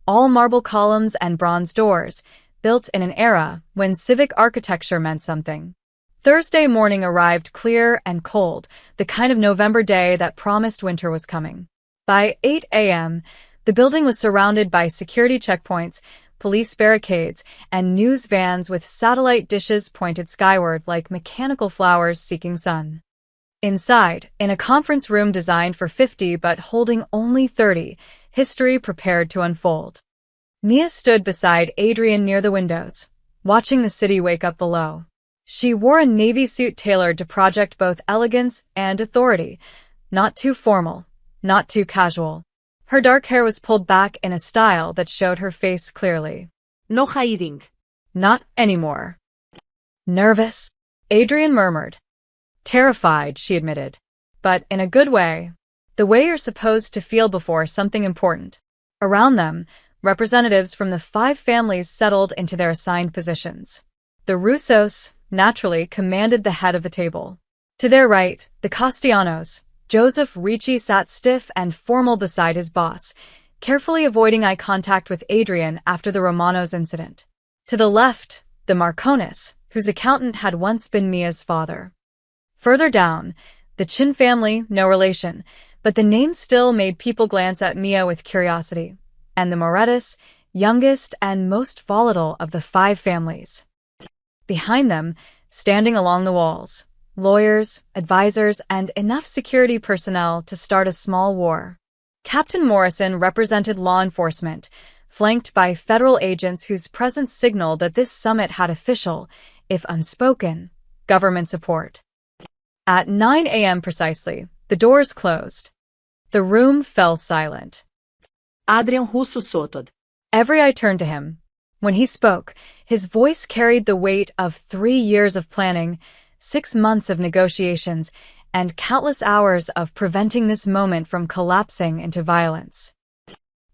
all marble columns and bronze doors, built in an era when civic architecture meant something. Thursday morning arrived clear and cold, the kind of November day that promised winter was coming. By 8 a.m., the building was surrounded by security checkpoints, police barricades, and news vans with satellite dishes pointed skyward like mechanical flowers seeking sun. Inside, in a conference room designed for 50 but holding only 30, history prepared to unfold. Mia stood beside Adrian near the windows, watching the city wake up below. She wore a navy suit tailored to project both elegance and authority, not too formal, not too casual. Her dark hair was pulled back in a style that showed her face clearly. No hiding. Not anymore. Nervous? Adrian murmured. Terrified, she admitted. But in a good way. The way you're supposed to feel before something important. Around them, representatives from the 5 families settled into their assigned positions. The Russos, naturally, commanded the head of the table. To their right, the Castellanos, Joseph Ricci sat stiff and formal beside his boss, carefully avoiding eye contact with Adrian after the Romanos incident. To the left, the Marconis, whose accountant had once been Mia's father. Further down, the Chin family, no relation, but the name still made people glance at Mia with curiosity, and the Moretus, youngest and most volatile of the 5 families. Behind them, standing along the walls, lawyers, advisors, and enough security personnel to start a small war. Captain Morrison represented law enforcement, flanked by federal agents whose presence signaled that this summit had official, if unspoken, government support. At 9 a.m. precisely, the doors closed. The room fell silent. Adrian Russo sotod. Every eye turned to him. When he spoke, his voice carried the weight of 3 years of planning, 6 months of negotiations, and countless hours of preventing this moment from collapsing into violence.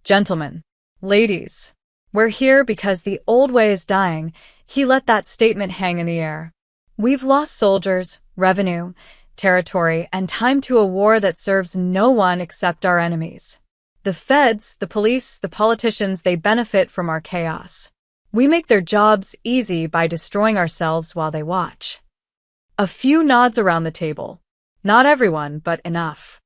Gentlemen, ladies, we're here because the old way is dying. He let that statement hang in the air. We've lost soldiers, revenue, territory, and time to a war that serves no one except our enemies. The feds, the police, the politicians, they benefit from our chaos. We make their jobs easy by destroying ourselves while they watch. A few nods around the table. Not everyone, but enough.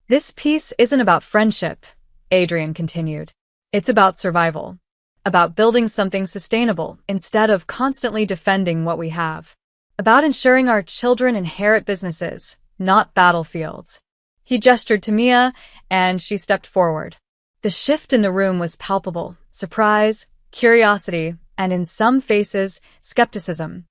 This piece isn't about friendship, Adrian continued. It's about survival. About building something sustainable instead of constantly defending what we have. About ensuring our children inherit businesses, not battlefields. He gestured to Mia, and she stepped forward. The shift in the room was palpable. Surprise, curiosity, and in some faces, skepticism.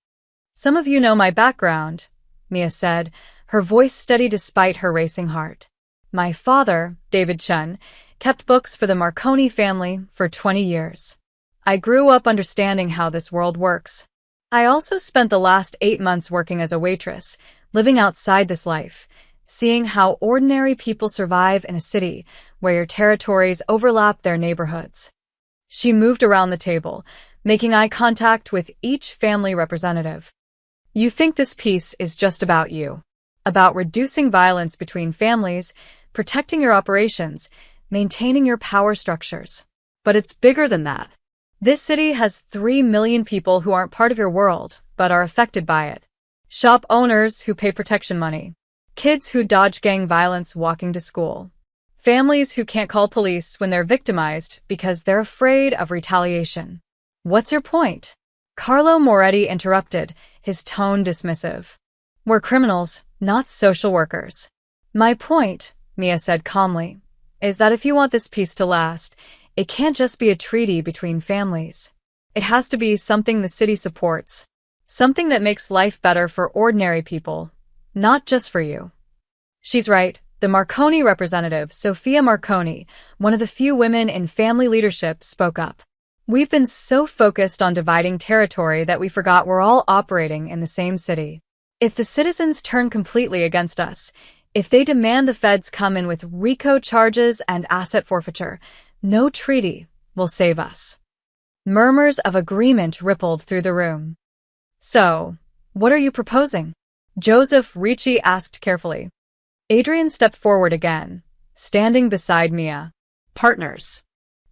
Some of you know my background, Mia said, her voice steady despite her racing heart. My father, David Chun, kept books for the Marconi family for 20 years. I grew up understanding how this world works. I also spent the last 8 months working as a waitress, living outside this life, seeing how ordinary people survive in a city where your territories overlap their neighborhoods. She moved around the table, making eye contact with each family representative. You think this piece is just about you, about reducing violence between families, protecting your operations, maintaining your power structures. But it's bigger than that. This city has 3 million people who aren't part of your world, but are affected by it. Shop owners who pay protection money. Kids who dodge gang violence walking to school. Families who can't call police when they're victimized because they're afraid of retaliation. What's your point? Carlo Moretti interrupted, his tone dismissive. We're criminals, not social workers. My point, Mia said calmly, is that if you want this peace to last, it can't just be a treaty between families. It has to be something the city supports. Something that makes life better for ordinary people, not just for you. She's right. The Marconi representative, Sophia Marconi, one of the few women in family leadership, spoke up. We've been so focused on dividing territory that we forgot we're all operating in the same city. If the citizens turn completely against us, if they demand the feds come in with RICO charges and asset forfeiture, no treaty will save us. Murmurs of agreement rippled through the room. So, what are you proposing? Joseph Ricci asked carefully. Adrian stepped forward again, standing beside Mia. Partners.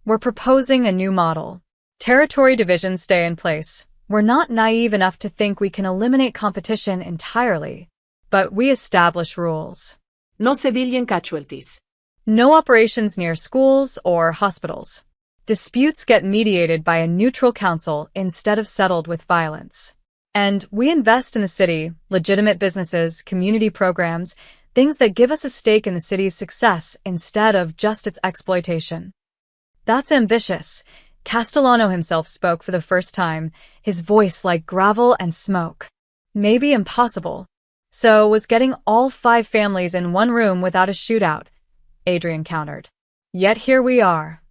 We're proposing a new model. Territory divisions stay in place. We're not naive enough to think we can eliminate competition entirely, but we establish rules. No civilian casualties. No operations near schools or hospitals. Disputes get mediated by a neutral council instead of settled with violence. And we invest in the city, legitimate businesses, community programs, things that give us a stake in the city's success instead of just its exploitation. That's ambitious. Castellano himself spoke for the first time, his voice like gravel and smoke. Maybe impossible. So was getting all 5 families in one room without a shootout, Adrian countered. Yet here we are.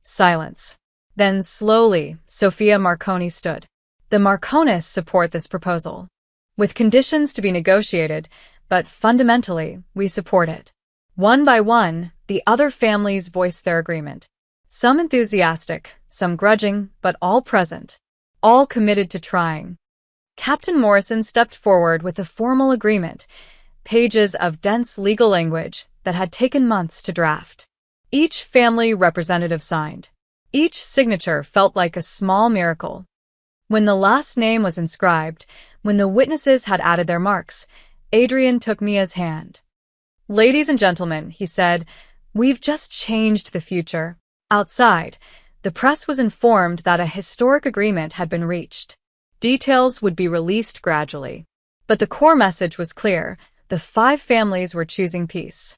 Silence. Then slowly, Sofia Marconi stood. The Marconis support this proposal. With conditions to be negotiated, but fundamentally, we support it. One by one, the other families voiced their agreement. Some enthusiastic, some grudging, but all present. All committed to trying. Captain Morrison stepped forward with a formal agreement, pages of dense legal language that had taken months to draft. Each family representative signed. Each signature felt like a small miracle. When the last name was inscribed, when the witnesses had added their marks, Adrian took Mia's hand. "Ladies and gentlemen," he said, "we've just changed the future." Outside, the press was informed that a historic agreement had been reached. Details would be released gradually. But the core message was clear: the 5 families were choosing peace.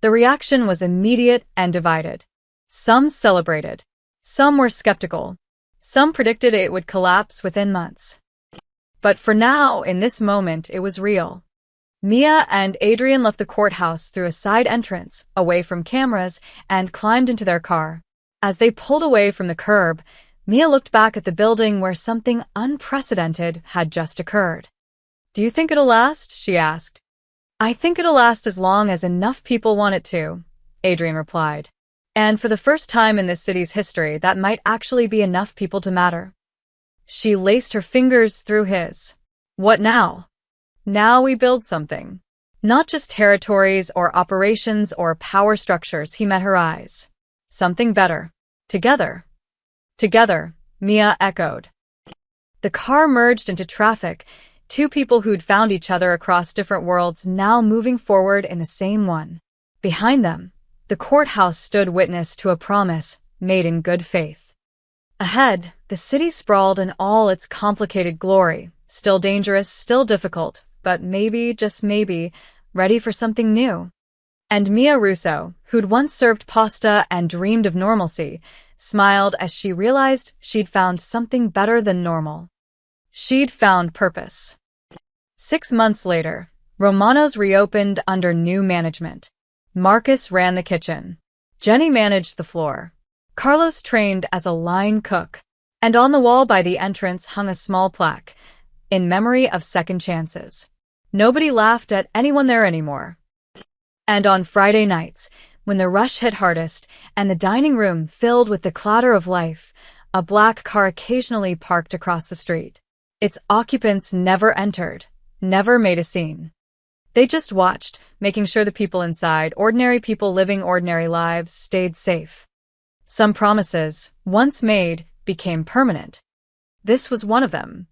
The reaction was immediate and divided. Some celebrated. Some were skeptical. Some predicted it would collapse within months. But for now, in this moment, it was real. Mia and Adrian left the courthouse through a side entrance, away from cameras, and climbed into their car. As they pulled away from the curb, Mia looked back at the building where something unprecedented had just occurred. "Do you think it'll last?" she asked. "I think it'll last as long as enough people want it to," Adrian replied. And for the first time in this city's history, that might actually be enough people to matter. She laced her fingers through his. "What now?" "Now we build something. Not just territories or operations or power structures," he met her eyes. "Something better. Together." "Together," Mia echoed. The car merged into traffic, 2 people who'd found each other across different worlds now moving forward in the same one. Behind them, the courthouse stood witness to a promise made in good faith. Ahead, the city sprawled in all its complicated glory, still dangerous, still difficult, but maybe, just maybe, ready for something new. And Mia Russo, who'd once served pasta and dreamed of normalcy, smiled as she realized she'd found something better than normal. She'd found purpose. 6 months later, Romano's reopened under new management. Marcus ran the kitchen. Jenny managed the floor. Carlos trained as a line cook. And on the wall by the entrance hung a small plaque, in memory of second chances. Nobody laughed at anyone there anymore. And on Friday nights, when the rush hit hardest and the dining room filled with the clatter of life, a black car occasionally parked across the street. Its occupants never entered, never made a scene. They just watched, making sure the people inside, ordinary people living ordinary lives, stayed safe. Some promises, once made, became permanent. This was one of them.